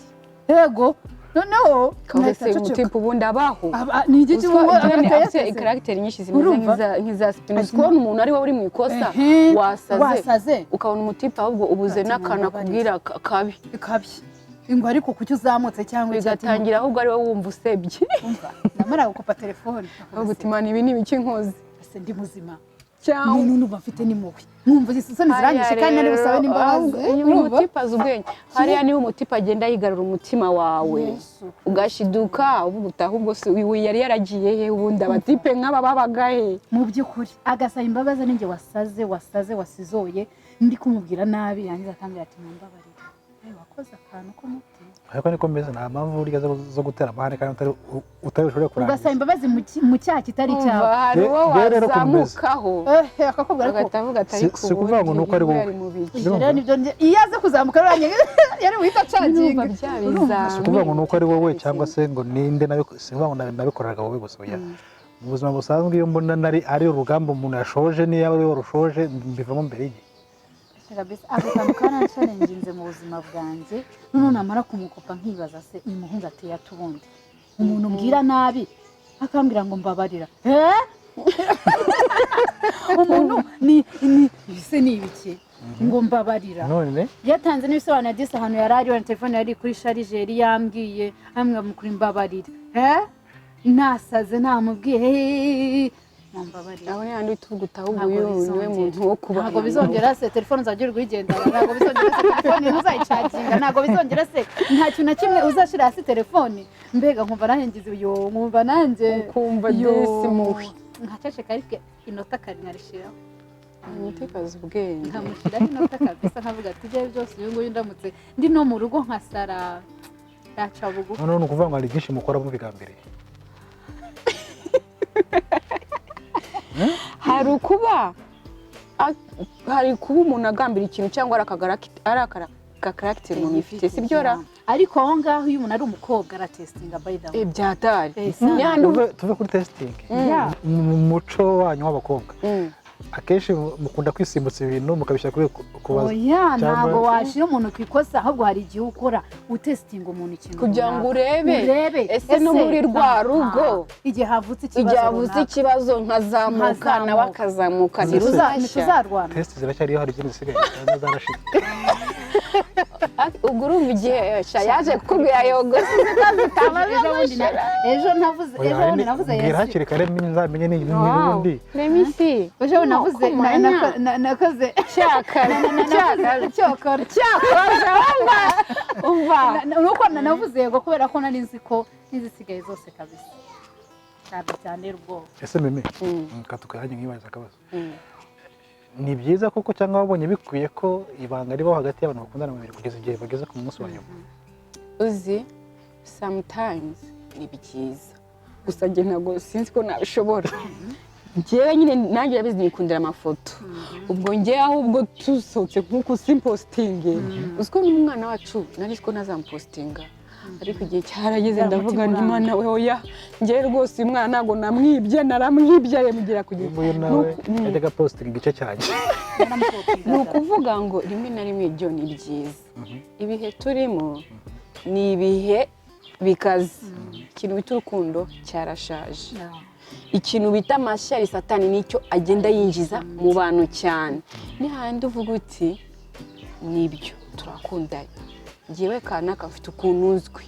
yego noneho kawese umutipe ubundi abaho ni igiki afite character nyinshi zimeze nk'iza spin kubona umuntu ari we uri mu ikosa wasaze ukabona umutipe ahubwo ubuze n'akana kubwira kabi ngo ariko kuki uzamutse cyangwa bigatangira ahubwo ari wowe wumva usebye namara gukopa telefone ubutimana ibi ni ibiki nkoze ese ndi muzima cyangwa n'ubu mfite ni mubi mwumva isoni zirangije kandi nari busabe n'imbabazi umutipe azi ubwenge hariya niho umutipe agenda yigarura umutima wawe ugashiduka ubuta ahubwo se uyu yari yaragiye he ubundi abatipe nk'aba babaga he mu by'ukuri agasaba imbabazi ninjye wasizoye ndi kumubwira nabi yangiza akambwira ati mumbabarire wakoze akantu k'umutima ariko niko meze nta mpamvu burya zo gutera amahane kandi utari ushobora kurangiza ugasaba imbabazi mu cyaha kitari cyawe hari uwo wazamukaho akakubwira agahita avuga ati ariko si ukuvuga ngo nuko ari wowe iyo aze kuzamuka yari wihita acaginga si ukuvuga ngo nuko ari wowe cyangwa se ngo ninde si ukuvuga ngo nabikoraga wowe gusa oya mu buzima busanzwe iyo mbona ari urugamba umuntu yashoje niyo ari we rushoje mbivamo mbere y'igihe ako kantu karancarenginze mu buzima bwanjye noneho namara kumukopa nkibaza se uyu muhungu ateye atubundi umuntu mbwira nabi akambwira ngo mbabarira umuntu ese ni ibiki ngo mbabarira yatanze n'ibisobanuro byose ahantu yari ari na telefone yari kuri sharijeri yambwiye hamwe kuri mbabarira nasaze namubwiye aho yandi tuvuga ahubwo niwe muntu wo kuba ntabwo bizongera se telefone uzajya uri kuyigendana ntabwo bizongera se telefone ntuzayicaginga ntabwo bizongera se nta kintu na kimwe uzashyira hasi telefone mbega nkumva nanjye ngize uyo nkumva nanjye ukumva desi mubi nkaceceka ariko inota kari nkarishiraho umutipe azi ubwenge nkamushyiraho inota kabisa nkavuga ati ibyo byose uyu nguyu ndamutse ndi no mu rugo nkasara yaca bugufi noneho ni ukuvuga ngo hari byinshi mukora mubigambiriye hari kuba umuntu agambira ikintu cyangwa ari akakaragiteri umuntu ifite si byo ra ariko aho ngaho iyo umuntu ari umukobwa aratesitinga by the way byatari tuve kuri testingi mu muco wanyu w'abakobwa akenshi mukunda kwisimbutsa ibintu mukabishyira kuri kubaza oya ntabwo washira umuntu ku ikosa ahubwo hari igihe ukora utesitinga umuntu ikintu kugira ngo urebe ese no muri rwa rugo igihe havutse ikibazo nkazamuka nawe akazamuka ntituzarwana testi ziracyariyo hari izindi zisigaye zarashize ubwo urumva igihe yaje kukubwira yogo ejo navuze mbwira hakiri kare nzamenye n'ubundi ejo navuze nakoze cyokora nuko navuze yego kubera ko nari nzi ko n'izisigaye zose kabisa cyane cyane ubwoba ese meme katukanye nk'ibaza akabazo ni byiza koko cyangwa wabonye bikwiye ko ibanga ribaho hagati y'abantu bakundana babiri kugeza igihe bageze ku munsi wa nyuma uzi sometimes ni byiza gusa njye ntabwo sinzi ko nabishobora njyewe nyine nanjye yabizi nikundira amafoto ubwo njyewe ahubwo tusohotse nk'uko simpostinge uziko n'umwana wacu nari ko ntazampostinga ariko igihe cyarageze ndavuga ndi Imana we oya njyewe rwose uyu mwana ntabwo namwibye naramwibye mugira kugira yajyaga posting igice cyanjye ni ukuvuga ngo rimwe na rimwe ibyo ni byiza ibihe turimo ni ibihe bikaze ikintu bita urukundo cyarashaje ikintu bita amashyari satani nicyo agenda yinjiza mu bantu cyane ni handi uvuga uti nibyo turakundanye njyewe kanaka mfite ukuntu uzwi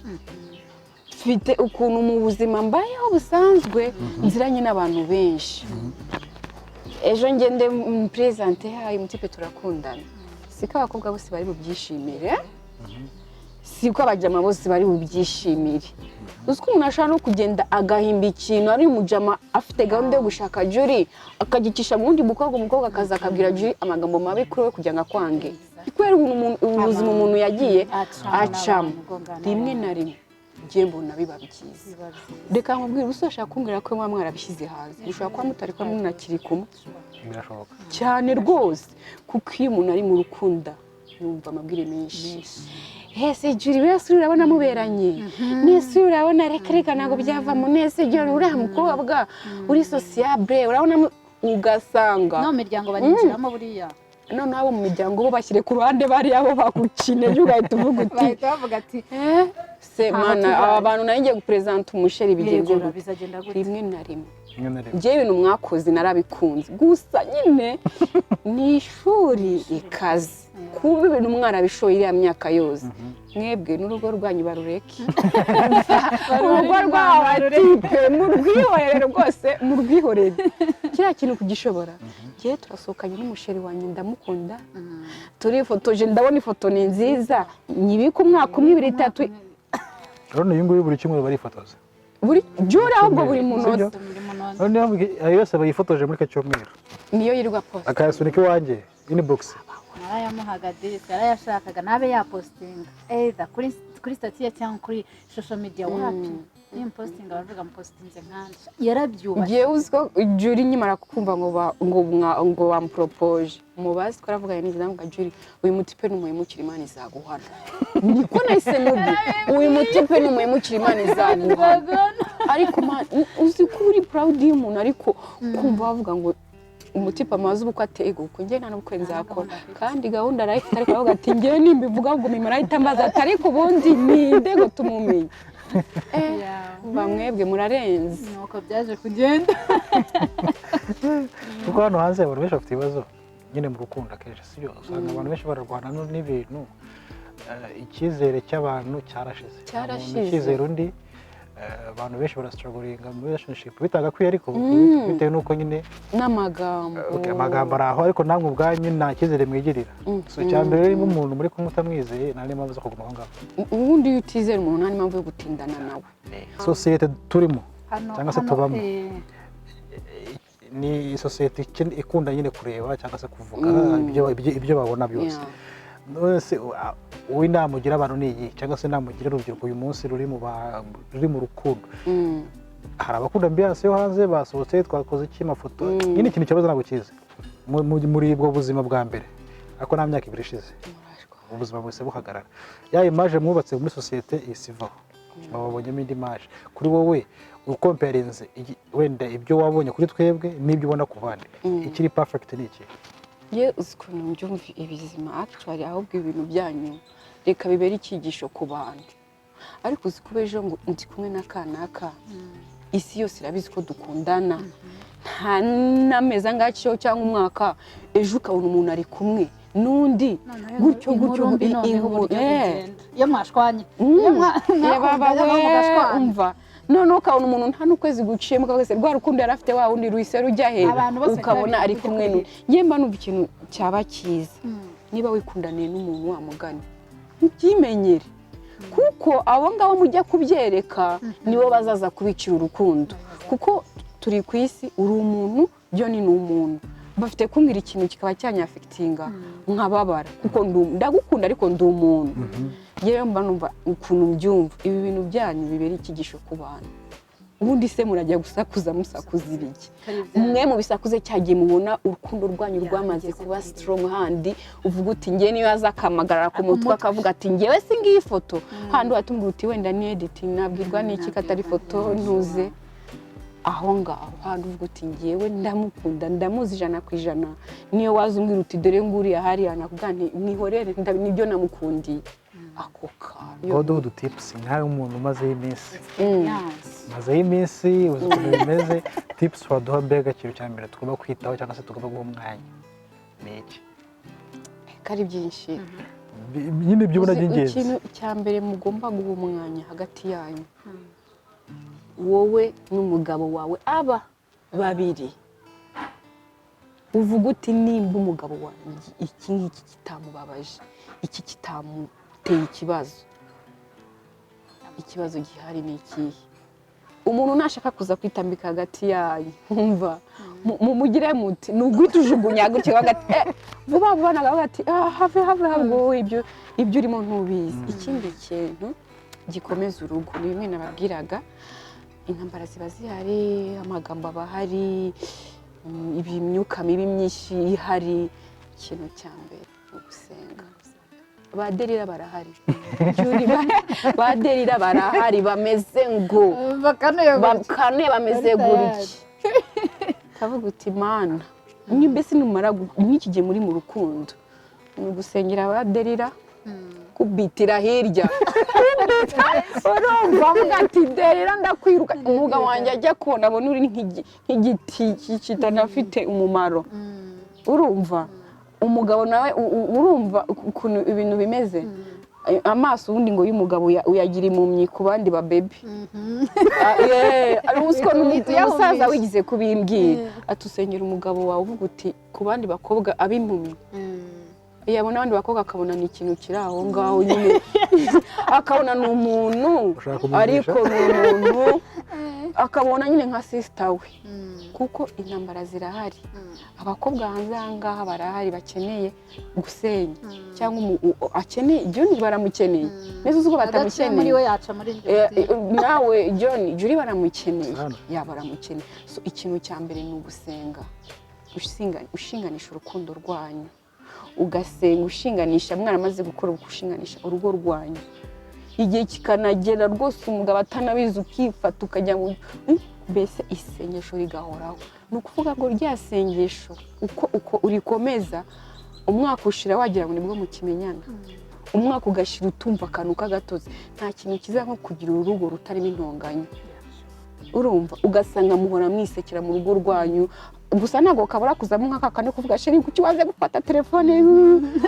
mfite ukuntu mu buzima mbayeho busanzwe nziranye n'abantu benshi ejo ngende presente hayi mutipe turakundana siko abakobwa bose bari bubyishimire siko abajama bose bari bubyishimire uziko umuntu ashaka no kugenda agahimba ikintu ari umujama afite gahunda yo gushaka Julie akagicisha mu wundi umukobwa akaza akabwira Julie amagambo mabi kuri we kugira ngo akwange kubera ubuzima umuntu yagiye acamo rimwe na rimwe ngiye mbona biba byiza reka nkubwire usashaka kumbwira ko mwa mwarabishyize hanze ushobora kuba mutari kwa munakiri kumwe birashoboka cyane rwose kuko iyo umuntu ari mu rukunda yumva amabwire menshi hese Julie wese urabona muberanye nese urabona reka ntago byavamo nese Julie uriya mukobwa uri sociable urabona ugasanga no miryango barinjiramo buriya none abo mu miryango bo bashyire ku ruhande bari abo bakukine ejo ugahita uvuga uti bahita bavuga ati se mana aba bantu nari ngiye gupresenta umusheri bigenze bizagenda gute rimwe na rimwe njyewe ibintu mwakoze narabikunze gusa nyine ni ishuri ikaze kuba ibintu mwarabishoye iriya myaka yose mwebwe n'urugo rwanyu barureke urugo rw'abatipe murwihorere rwose murwihorere kiriya kintu kugishobora njyewe turasohokanye n'umusheri wanjye ndamukunda turifotoje ndabona ifoto ni nziza nyibika umwaka umwe 2 3 urabona uyu nguyu buri kimwe barifotoza buri Julie ahubwo buri munota ayo yose bayifotoje muri kacyumweru niyo yirirwa post akayasunika iwanjye inbox narayamuhaga direct yarayashakaga nabe yapostinga either kuri statiya cyangwa kuri social media wapi ni posting abavuga postinze nkanje yarabyubaye ngiye uziko Julie nyimara kukumva ngo bampropose mubazi ko aravuga neza ndavuga Julie uyu mutipe n'umuhemukira Imana izaguhana niko nahise mubi uyu mutipe n'umuhemukira Imana izaguhana ariko uzi ko uri proud y'umuntu ariko kumva bavuga ngo umutipe amazi ubuko atego uko ngiye nta n'ubukwe nzakora kandi gahunda arayifite ariko avuga ati ngiye nimbivuga ngo mimara itambaza atari ku bundi ninde ngo tumumenye bamwebwe murarenze nuko byaje kugenda kuko hano hanze abantu benshi bafite ibibazo nyine mu rukundo akenshi sibyo usanga abantu benshi bararwana n'ibintu icyizere cy'abantu cyarashize icyizere undi abantu benshi barastrugglinga mu relationship bitagakwiye ariko bitewe nuko nyine amagambo araho ariko namwe ubwanyu nta cyizere mwigirira so cyambere rero umuntu muri kumwe utamwizeye nta n'impamvu zo kuguma aho ngaho ubundi iyo utizera umuntu nta n'impamvu yo gutindana nawe sosiyete turimo cyangwa se tubamo ni sosiyete ikunda nyine kureba cyangwa se kuvuga ibyo babona byose nose wowe inama ugira abantu ni iyi cyangwa se inama ugira urubyiruko uyu munsi ruri mu rukundo hari abakunda ambiance yo hanze basohotse twakoze iki mafoto nyine ikintu cyabaza ntabwo kize muri ubwo buzima bwa mbere ariko nta myaka 2 ishize ubuzima bwose buhagarara ya image mwubatse muri sosiyete isivaho babonyemo indi image kuri wowe ukomparinze wenda ibyo wabonye kuri twebwe n'ibyo ubona ku bandi ikiri perfect ni iki ye uzikuntu mbyumva ibizima actually ahubwo ibintu byanyu reka bibera icyigisho ku bantu ariko uzikubeje ngo ndi kumwe na kanaka isi yose irabizi ko dukundana nta nameza ngacyo cyangwa umwaka ejo ukabona umuntu ari kumwe nundi gutyo iyo mwashwanye umva none ukabona umuntu nta n'ukwezi guciyemo wese rwa rukundo yari afite wa wundi ruhise rujya he ukabona ari kumwe n'undi ngiye mba numva ikintu cyaba cyiza niba wikundaniye n'umuntu wamugana ntibyimenyere kuko abo ngabo mujya kubyereka nibo bazaza kubicira urukundo kuko turi ku isi uri umuntu byo ni umuntu bafite kumbwira ikintu kikaba cyanyafectinga nkababara kuko ndagukunda ariko ndi umuntu yewe mba numva ukuntu mbyumva ibi bintu byanyu bibera icyigisho ku bantu ubundi se murajya gusakuza musakuza ibiki umwe mu bisakuze cyagiye mubona urukundo rwanyu rwamaze kuba strong handi uvuga uti ngiye niyo azakamagarara ku mutwe akavuga ati ngewe singiye ifoto handi watumbuye uti wenda ni editing nabwirwa n'iki katari foto ntuze aho ngaho handi uvuga uti ngewe ndamukunda ndamuzi 100% niyo waza umbwira uti dore nguriya hari anakuga nti mwihorere nibyo namukundiye ako kantu godo du tips nkawe umuntu umaze iminsi maze iminsi uzi ukuntu bimeze tips waduha mbega ikintu cya mbere tugomba kwitaho cyangwa se tugomba guha umwanya ni iki kari byinshi nyine ibyo ubona by'ingenzi ikintu cya mbere mugomba guha umwanya hagati yanyu wowe n'umugabo wawe aba babiri uvuga uti nimba umugabo wanjye iki ngiki kitamubabaje iki kitamuteye ikibazo gihari ni ikihe umuntu nashaka kuza kwitambika hagati yanyu umva mugire muti nugwita ujugunya gutyo hagati vuba vuba nagavuga ati have wowe ibyo urimo ntubizi ikindi kintu gikomeza urugo ni bimwe nababwiraga intambara ziba zihari amagambo aba ahari imyuka mibi myinshi ihari ikintu cya mbere ugusenga baderira barahari baderira barahari bameze ngo bakane bameze gutya kavuga uti mana mbese numara nk'iki gihe muri mu rukundo ni ugusengera baderira kubitira hirya urumva avuga ati derira ndakwiruka umugabo wanjye ajya kubona abona uri nk'igiti kitanafite umumaro urumva umugabo nawe urumva ukuntu ibintu bimeze amaso ubundi ngo y'umugabo uyagira impumyi ku bandi ba baby ari usiko n'umusaza wigize kubimbwira atusengera umugabo wawe uvuga uti ku bandi bakobwa abimpumyi yabona abandi bakobwa akabona ni ikintu kiri aho ngaho nyine akabona ni umuntu ariko ni umuntu akabona nyine nka sister we kuko intambara zirahari abakobwa hanze aha ngaha barahari bakeneye gusenya cyangwa akeneye John baramukeneye neza uzuko batamukeneye nawe John Juri baramukeneye baramukeneye so ikintu cya mbere ni ugusenga ushinganisha urukundo rwanyu ugasenga ushinganisha mwaramaze gukora gushinganisha urugo rwanyu igihe kikanagera rwose umugabo atanabizi ukifata ukajya mu mbese isengesho rigahoraho ni ukuvuga ngo rya sengesho uko urikomeza umwaka ushira wagira ngo nibwo mukimenyana umwaka ugashira utumva akantu k'agatozi nta kintu kiza nko kugira urugo rutarimo intonganya urumva ugasanga muhora mwisekera mu rugo rwanyu gusa ntago kabura kuzamo nk'aka kane kuvuga sheri kuki waze gufata telefone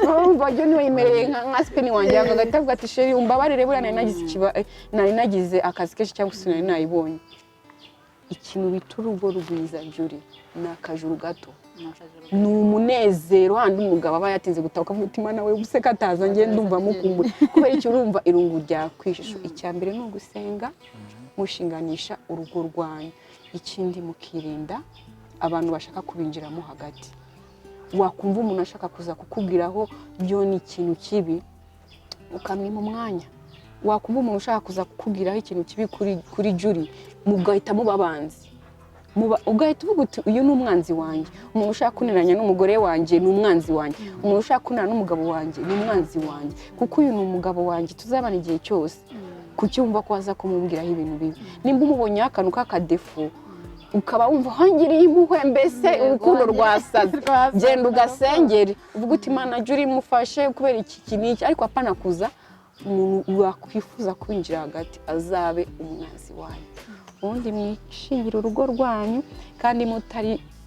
urumva byo niwe yemereye nka spin wanjye agahita avuga ati sheri umbabarire buriya nari nagize akazi kenshi cyangwa se nari nayibonye ikintu bita urugo rwiza Juri ni akajuru gato ni umunezero handi umugabo aba yatinze gutaha umutima nawe useka ataza ngende ndumva mukumbuye kubera icyo urumva irungu rya kwishisho icya mbere ni ugusenga mushinganisha urugo rwanyu ikindi mukirinda abantu bashaka kubinjiramo hagati wakumva umuntu ashaka kuza kukubwiraho byo ni ikintu kibi ukamwima umwanya wakumva umuntu ushaka kuza kukubwiraho ikintu kibi kuri Juri mugahita mubabanzi ugahita uvuga uti uyu ni umwanzi wanjye umuntu ushaka kuniranya n'umugore wanjye ni umwanzi wanjye umuntu ushaka kuniranya n'umugabo wanjye ni umwanzi wanjye kuko uyu ni umugabo wanjye tuzabana igihe cyose kucyumva ko waza kumubwiraho ibintu bibi nimba umubonye akantu k'akadefo ukaba wumva hangiriye impuhwe mbese urukundo rwasaze genda ugasengere uvuga uti Imana Juri mufashe kubera iki n'iki ariko apana kuza umuntu wakwifuza kwinjira hagati azabe umwanzi wanyu ubundi mwishingira urugo rwanyu kandi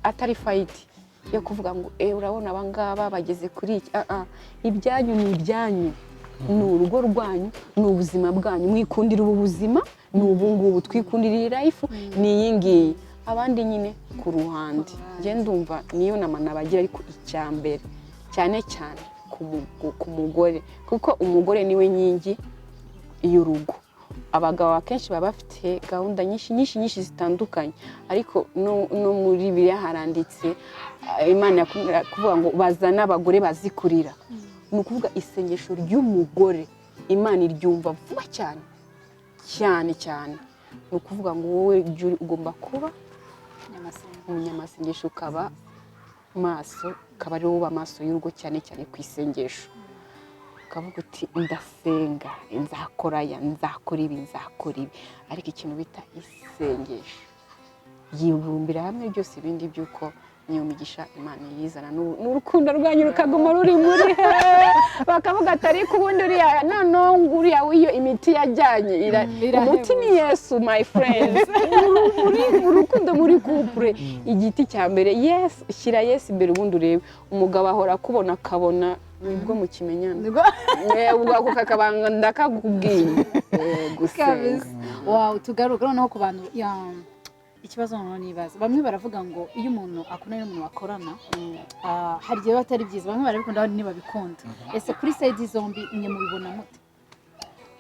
atari fight yo kuvuga ngo urabona abangaba bageze kuri iki ibyanyu ni ibyanyu ni urugo rwanyu ni ubuzima bwanyu mwikundira ubu buzima ni ubungubu twikundira life ni iyi ngiyi abandi nyine ku ruhande njye ndumva niyo namana bagira ariko icyambere cyane cyane ku mugore kuko umugore niwe nkingi y'urugo abagabo akenshi baba bafite gahunda nyinshi zitandukanye ariko no muri Bibiliya haranditse Imana yakunda kuvuga ngo bazana abagore bazikurira ni ukuvuga isengesho ry'umugore Imana iryumva vuba cyane ni ukuvuga ngo wowe Julie ugomba kuba Nyamasenga. umunyamasengesho, ukaba maso, ukaba ari wowe amaso y'urugo cyane cyane ku isengesho, ukavuga uti ndasenga, nzakora ibi, ariko ikintu bita isengesho yibumbira hamwe byose ibindi by'uko niyo migisha Imana yizana n'urukundo rwanyu rukaguma ruri muri bakavuga ati ariko ubundi uriya noneho uriya w'iyo imiti yajyanye umuti ni Yesu my friends. Urukundo muri couple igiti cya mbere Yesu, shyira Yesu imbere ubundi urebe umugabo ahora akubona akabona nibwo mukimenyana ubwo ako kakabanga ndakakubwiye gusenga. Wow, tugaruka noneho ku bantu ikibazo noneho nibaza, bamwe baravuga ngo iyo umuntu akundana n'umuntu bakorana hari igihe batari byiza, bamwe barabikunda abandi ntibabikunda. Ese kuri side zombi mwe mubibona mute?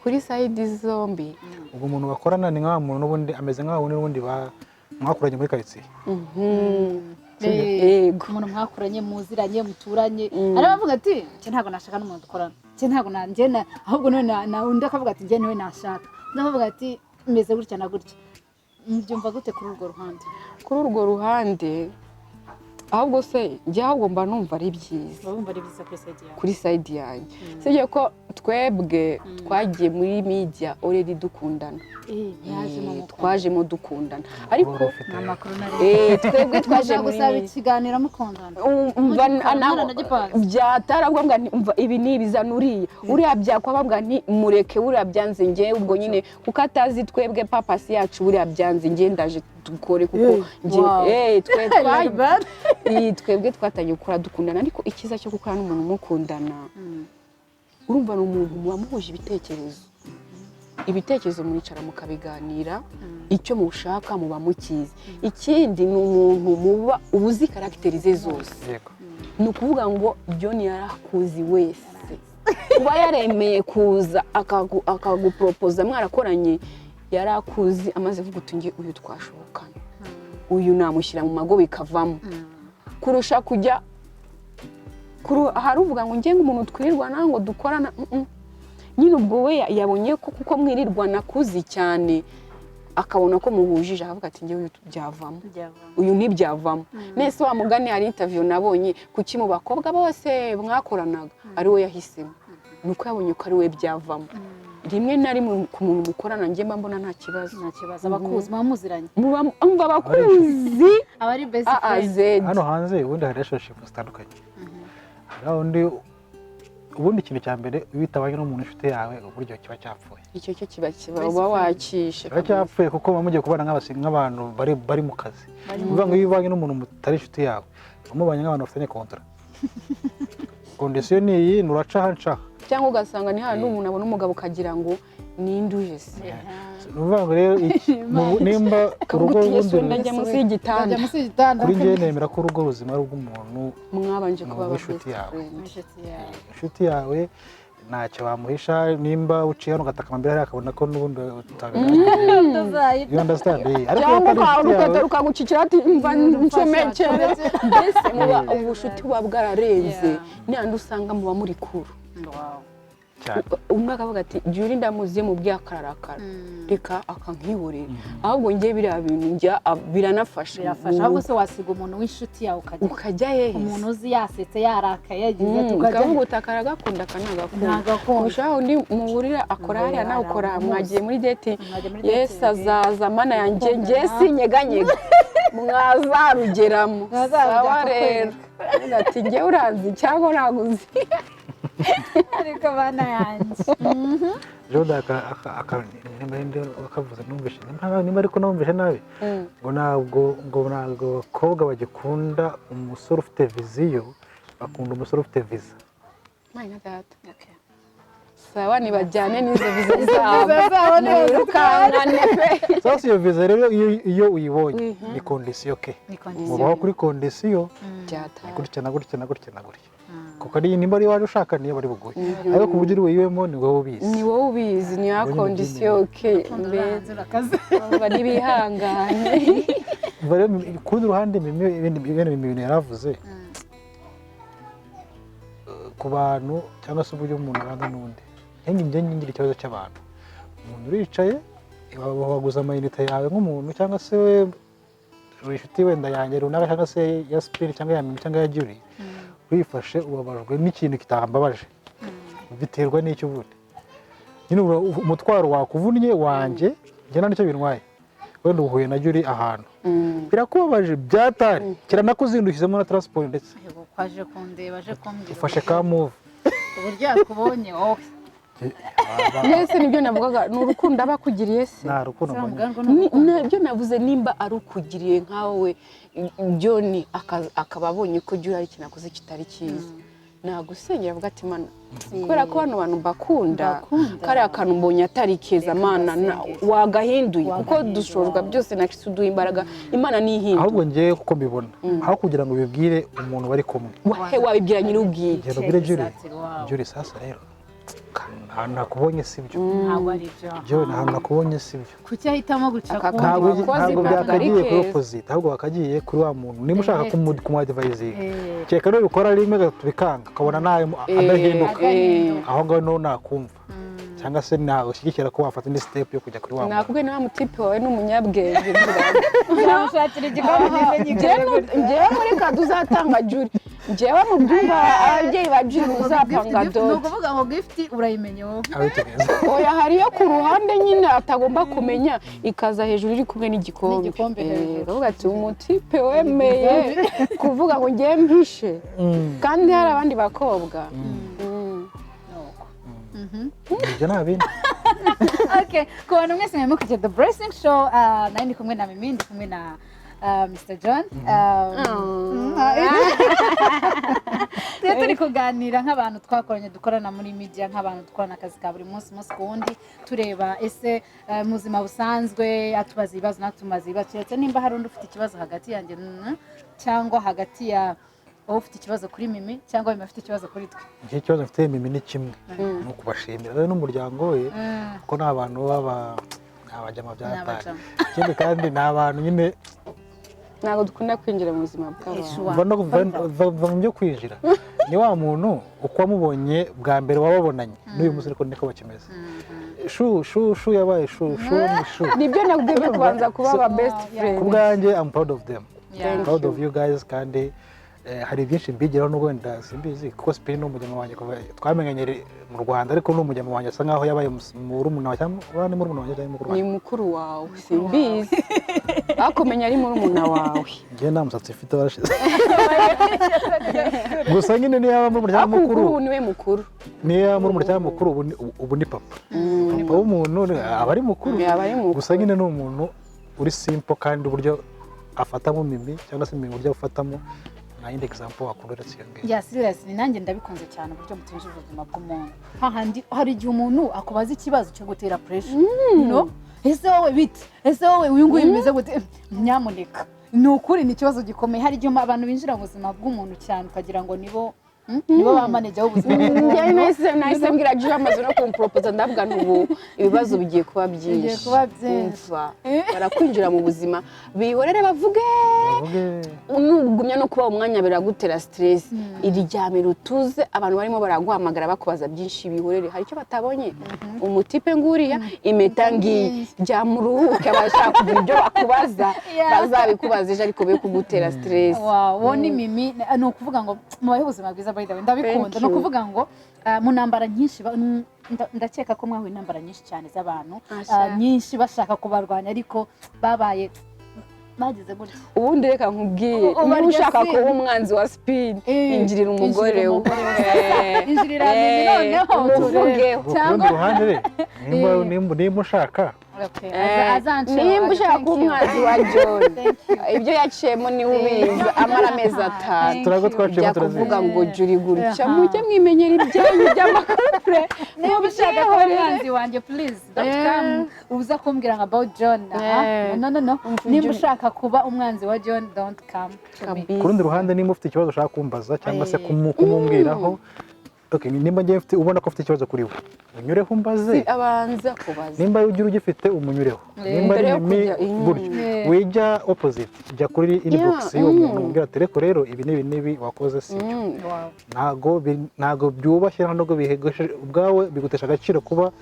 Kuri side zombi ubwo umuntu bakorana ni nk'aho umuntu n'ubundi ameze nk'aho n'ubundi mwakuranye muri quartier. Yego, umuntu mwakuranye muziranye muturanye arabavuga ati cyo ntago nashaka n'umuntu dukorana, cyo ntago nanjye ahubwo none na undi akavuga ati njye niwe nashaka, ndavuga ati meze gutya na gutya. Mbyumva gute kuri urwo ruhande? Kuri urwo ruhande ahubwo se njye ahubwo mba numva ari byiza. Urumva ari byiza kuri side yawe? Kuri side yanjye sibyo ko twebwe twagiye muri media already dukundana, twajemo dukundana, ariko twebwe twaje muri gusaba ikiganiro mukundana byatarabwo ngo ibi ni bizanuriye uriya byakwababwa nti mureke uriya byanze njye ubwo nyine kuko atazi twebwe papasi yacu uriya byanze njye ndaje dukore kuko njye twebwe twatangiye gukora dukundana. Ariko ikiza cyo gukora n'umuntu mukundana urumva ni umuntu muba muhuje ibitekerezo muricara mukabiganira, icyo mushaka muba mukizi. Ikindi ni umuntu muba ubuzi karagiteri ze zose, ni ukuvuga ngo John yarakuzi wese kuba yaremeye kuza akaguporopoza mwarakoranye, yarakuzi amaze kuvuga uti nge uyu twashobokana, uyu namushyira mu mago bikavamo, kurusha kujya haruvuga ngo nge umuntu twirirwana ngo dukorana. Nyine ubwo we yabonye ko kuko mwirirwana kuzi cyane akabona ko muhujije akavuga ati nge uyu byavamo, uyu ntibyavamo. Nese wa mugani hari interview nabonye kuki mu bakobwa bose mwakoranaga ari we yahisemo, nuko yabonye ko ari we byavamo. Rimwe na rimwe ku muntu mukorana nge mba mbona nta kibazo. Abakuzi mwamuziranye umva abakuzi abari best friend hano hanze ubundi hari relationship zitandukanye. Ubundi ikintu cya mbere witabanye n'umuntu inshuti yawe uburyo kiba cyapfuye, icyo kiba uba wakishe kiba cyapfuye kuko muba mugiye kubana nk'abantu bari mu kazi. Uvuga ngo iyo ubanye n'umuntu mutari inshuti yawe umubanye nk'abantu bafitanye kontra, kondisiyo ni iyi nuraca aha ncaha, cyangwa ugasanga ni hano umuntu abona umugabo ukagira ngo ninde uje se. Ni ukuvuga ngo rero nimba urugo rundi ndajya munsi y'igitanda kuri njye nemera ko urugo ruzima ari ubw'umuntu mwabanje kuba inshuti yawe ntacyo wamuhisha. Nimba uciye hano ugataka amambere hariya akabona ko n'ubundi utabiganira cyangwa ukagucikira ati mva ncomekere, mbese muba ubushuti buba bwararenze n'andi usanga muba muri kuru. Umwe akavuga ati Julie ndamuziye mu byakararakara reka akankihorera, ahubwo ngiye biriya bintu njya biranafasha. Ahubwo se wasiga umuntu w'inshuti yawe ukajya hehe, umuntu uzi yasetse yarakaye yagize tukavuga utakara gakunda kanagakunda ushaka undi muburira akora hariya nawe ukora, mwagiye muri date Yesu azaza mana yanjye ngiye sinyeganyega mwazarugeramo. Sawa rero ati ngiye uranzi cyangwa naguzi ariko bana yanjye Joda akavuze numvise nimba ariko numvise nabi ngo ntabwo abakobwa bagikunda umusore ufite viziyo, bakunda umusore ufite viza. sawa nibajyane n'izo viza zabo nirukankane pe. Sasa iyo viza rero iyo uyibonye ni kondisiyo ke, mubaho kuri kondisiyo gutya na gutya na gutya na gutya, kuko ari nimba ari waje ushaka niyo bari buguye, ariko ku buryo wiwemo ni wowe ubizi, ni ya kondisiyo ke mbeze bari bihanganye. Ku rundi ruhande ibintu yaravuze ku bantu cyangwa se uburyo umuntu abana n'undi, njye ngira ikibazo cy'abantu. Umuntu uricaye waguze amayinite yawe nk'umuntu cyangwa se we inshuti wenda yanjye runaka cyangwa se ya Spin cyangwa ya Mimi cyangwa ya Julie wifashe ubabajwe n'ikintu kitambabaje biterwa n'icyo ubundi nyine umutwaro wakuvunnye wanjye njye nicyo bintwaye wenda uhuye na Julie ahantu birakubabaje byatari kiranakuzindukizemo na transport ndetse kwaje kundeba aje kumbwira ufashe ka move uburyo yakubonye wowe yese nibyo navugaga ni urukundo aba akugiriye se nta rukundo nabyo navuze nimba ari ukugiriye nkawe John akaba abonye ko Julie ari ikintu akoze kitari cyiza nagusengera avuga ati mana kubera ko bano bantu bakunda kariya kantu mbonye atari keza mana wagahinduye kuko dushojwa byose na Kristo duha imbaraga Imana nihinduye ahubwo ngiye kuko mbibona aho kugira ngo bibwire umuntu bari kumwe wabibwira nyiri ubwite ngero bwire Julie sasa rero ahantu nakubonye sibyo ntabwo ari byo John ahantu nakubonye sibyo kuki ahitamo guca ntabwo byakagiye kuri opposite ahubwo bakagiye kuri wa muntu niba ushaka kumwadvisinga cyeka no bikora rimwe tubikanga ukabona nawe adahinduka aho ngaho no nakumva cyangwa se nawe ushyigikira ko wafata indi step yo kujya kuri wa muntu nakubwiye niba mutipe wawe n'umunyabwenge nzamushakira igikombe njyewe muri kado uzatanga Julie njyewe mu byumba ababyeyi ba Julie muzapanga ni dodo ukuvuga ngo gift urayimenye wowe oya hariyo ku ruhande nyine atagomba kumenya ikaza hejuru iri kumwe n'igikombe hejuru uvuga ati umutipe wemeye kuvuga ngo ngiye mpishe kandi hari abandi bakobwa ibyo nta bindi okay ku bantu mwese mwemeye kujya The Blessing Show nari ndi kumwe na Mimi ndi kumwe na Mr. John turi kuganira nk'abantu twakoranye dukorana muri media nk'abantu dukorana akazi ka buri munsi ku wundi tureba ese mu buzima busanzwe atubaza ibibazo natumaze ibibazo keretse nimba hari undi ufite ikibazo hagati yanjye cyangwa hagati ya ufite ikibazo kuri Mimi cyangwa Mimi afite ikibazo kuri twe iki kibazo mfite Mimi ni kimwe no kubashimira rero n'umuryango we kuko nta bantu baba abajama byataye ikindi kandi nta bantu nyine ntabwo dukunda kwinjira mu buzima bw'abantu va mu byo kwinjira ni wa muntu uko wamubonye bwa mbere wababonanye n'uyu munsi ariko niko bakimeze shu yabaye shu nibyo nabwiye kubanza kuba aba best friend ku bwanjye I'm proud of them proud of you guys kandi hari byinshi mbigiraho n'ubwo wenda simbizi kuko Spin ni umujyama wanjye twamenyanye mu Rwanda ariko ni umujyama wanjye asa nkaho yabaye murumuna wanjye cyangwa ni murumuna wanjye cyangwa mukuru wanjye ni mukuru wawe simbizi bakumenya ari murumuna wawe njye nta musatsi mfite warashize gusa nyine niyo yaba murumuna cyangwa mukuru ubu niwe mukuru niyo yaba murumuna cyangwa mukuru ubu ni papa papa w'umuntu aba ari mukuru gusa nyine ni umuntu uri simple kandi uburyo afatamo Mimi cyangwa se Mimi uburyo afatamo na indi example wakundira cyangwa ya seriously nanjye ndabikunze cyane uburyo mutinje ubuzima bw'umuntu hahandi hari igihe umuntu akubaza ikibazo cyo gutera pressure no ese wowe bite ese wowe uyu nguyu bimeze gute nyamuneka ni ukuri ni ikibazo gikomeye hari igihe abantu binjira mu buzima bw'umuntu cyane ukagira ngo nibo bamaneje ubuzima njye nahise mbwira Julie amaze no kumpropose ndavuga n'ubu ibibazo bigiye kuba byinshi barakwinjira mu buzima bihorere bavuge nugumya no kuba umwanya biragutera stress iryamira utuze abantu barimo baraguhamagara bakubaza byinshi bihorere hari icyo batabonye umutipe nguriya impeta ngiyi ryamuruhuke abashaka kugira ibyo bakubaza bazabikubaza ejo ariko be kugutera stress wow ni Mimi ni ukuvuga ngo mubahe ubuzima bwiza ndabikunda no kuvuga ngo mu ntambara nyinshi ndakeka ko mwahuye intambara nyinshi cyane z'abantu nyinshi bashaka kubarwanya ariko babaye bagize gutya ubundi reka nkubwiye niba ushaka kuba umwanzi wa Spin injirira umugore we injirira Mimi noneho umuvugeho cyangwa ruhande nimba ushaka nimba ushaka kuba umwanzi wa John ibyo yaciyemo niwe ubizi amara amezi 5 jya kuvuga ngo Julie gutya mujye mwimenyera ibyanyu by'amakupure niba ushaka kuba umwanzi wanjye please come uza kumbwira ngo about John no nimba ushaka kuba umwanzi wa John don't come ku rundi ruhande nimba ufite ikibazo ushaka kumbaza cyangwa se kumumbwiraho nimba ngiye ubona ko ufite ikibazo kuri we unyureho umbaze abanza kubaza nimba ugira ugifite umunyureho nimba ari buryo wijya opposite jya kuri inbox y'uwo muntu umbwira ati rero ibi n'ibi wakoze si ntago byubashye ntabwo bihegeshe ubwawe bigutesha agaciro kuba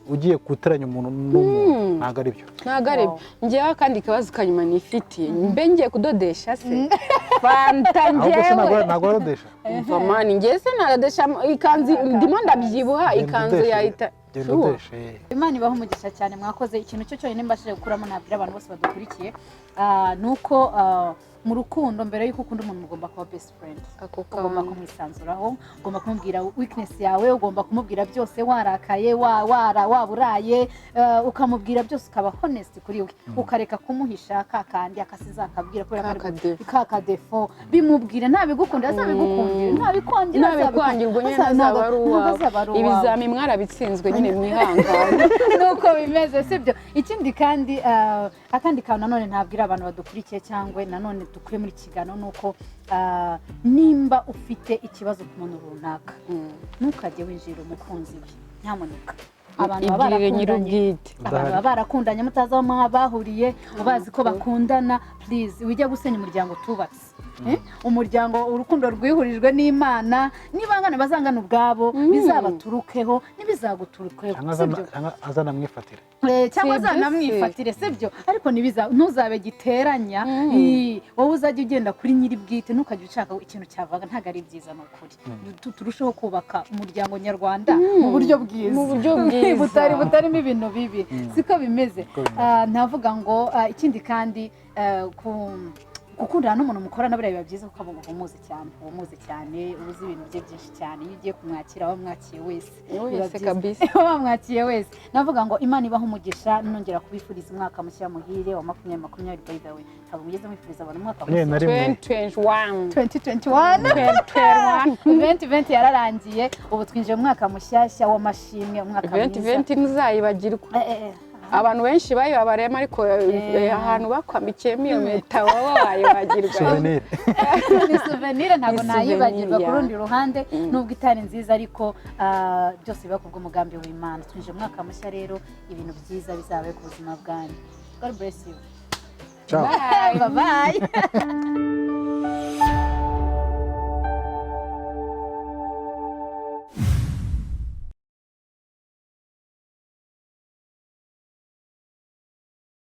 ugiye guteranya umuntu n'umuntu ntabwo ari byo ntabwo ari byo njyewe akandi kabazo kanyuma nifitiye mbe ngiye kudodesha se fanta ahubwo se njyewe ntabwo warodesha umva mani njyewe se narodesha ikanzu ndimo ndabyibuha ikanzu yahita genda udeshe Imana ibaho umugisha cyane mwakoze ikintu cyo cyonyine mbashije gukuramo nabwira abantu bose badukurikiye nuko mu rukundo mbere yuko ukunda umuntu ugomba kuba best friend ugomba kumwisanzuraho ugomba kumubwira weakness yawe ugomba kumubwira byose warakaye waburaye ukamubwira byose ukaba honest kuri we ukareka kumuhisha kakandi akasiza akabwira kubera ka defo bimubwira ntabigukunda azabigukundira ntabikwangira ubwo nyine ntazaba ari uwawe ibizami mwarabitsinzwe nyine mwihangane nuko bimeze sibyo ikindi kandi akandi kantu nanone ntabwira abantu badukurikiye cyangwa nanone dukwiye muri kigano nuko nimba ufite ikibazo ku muntu runaka ntukajye winjira umukunzi we nyamuneka abantu baba barakundanye mutazi aho bahuriye bazi ko bakundana please wijya gusenya umuryango tubatse umuryango urukundo rwihurijwe n'Imana nibangana bazangana ubwabo bizabaturukeho nibizaguturukeho azanamwifatire cyangwa azanamwifatire sibyo ariko ntuzabe giteranya wowe uzajya ugenda kuri nyiri bwite ntukajya ushaka ikintu cyavaga ntago ari byiza n'ukuri turusheho kubaka umuryango nyarwanda mu buryo bwiza butarimo ibintu bibi siko bimeze navuga ngo ikindi kandi gukundana n'umuntu mukorana buriya biba byiza kuko umuzi cyane uzi ibintu bye byinshi cyane iyo ugiye kumwakira wamwakiye wese navuga ngo Imana ibaho umugisha nongera kubifuriza umwaka mushya muhire wa 2020 by the way ntabwo mugeze mwifuriza abantu umwaka mushya 2020 yararangiye ubu twinjiye mu mwaka mushyashya w'amashimwe umwaka mwiza 2020 ntuzayibagirwa abantu benshi bayibabarema ariko ahantu bakwamikiyemo iyo mpeta wayibagirwa ni souvenir ntabwo nayibagirwa ku rundi ruhande nubwo itari nziza ariko byose biba kubw'umugambi w'Imana twinjiye mu mwaka mushya rero ibintu byiza bizabe ku buzima bwanyu God bless you ciao bye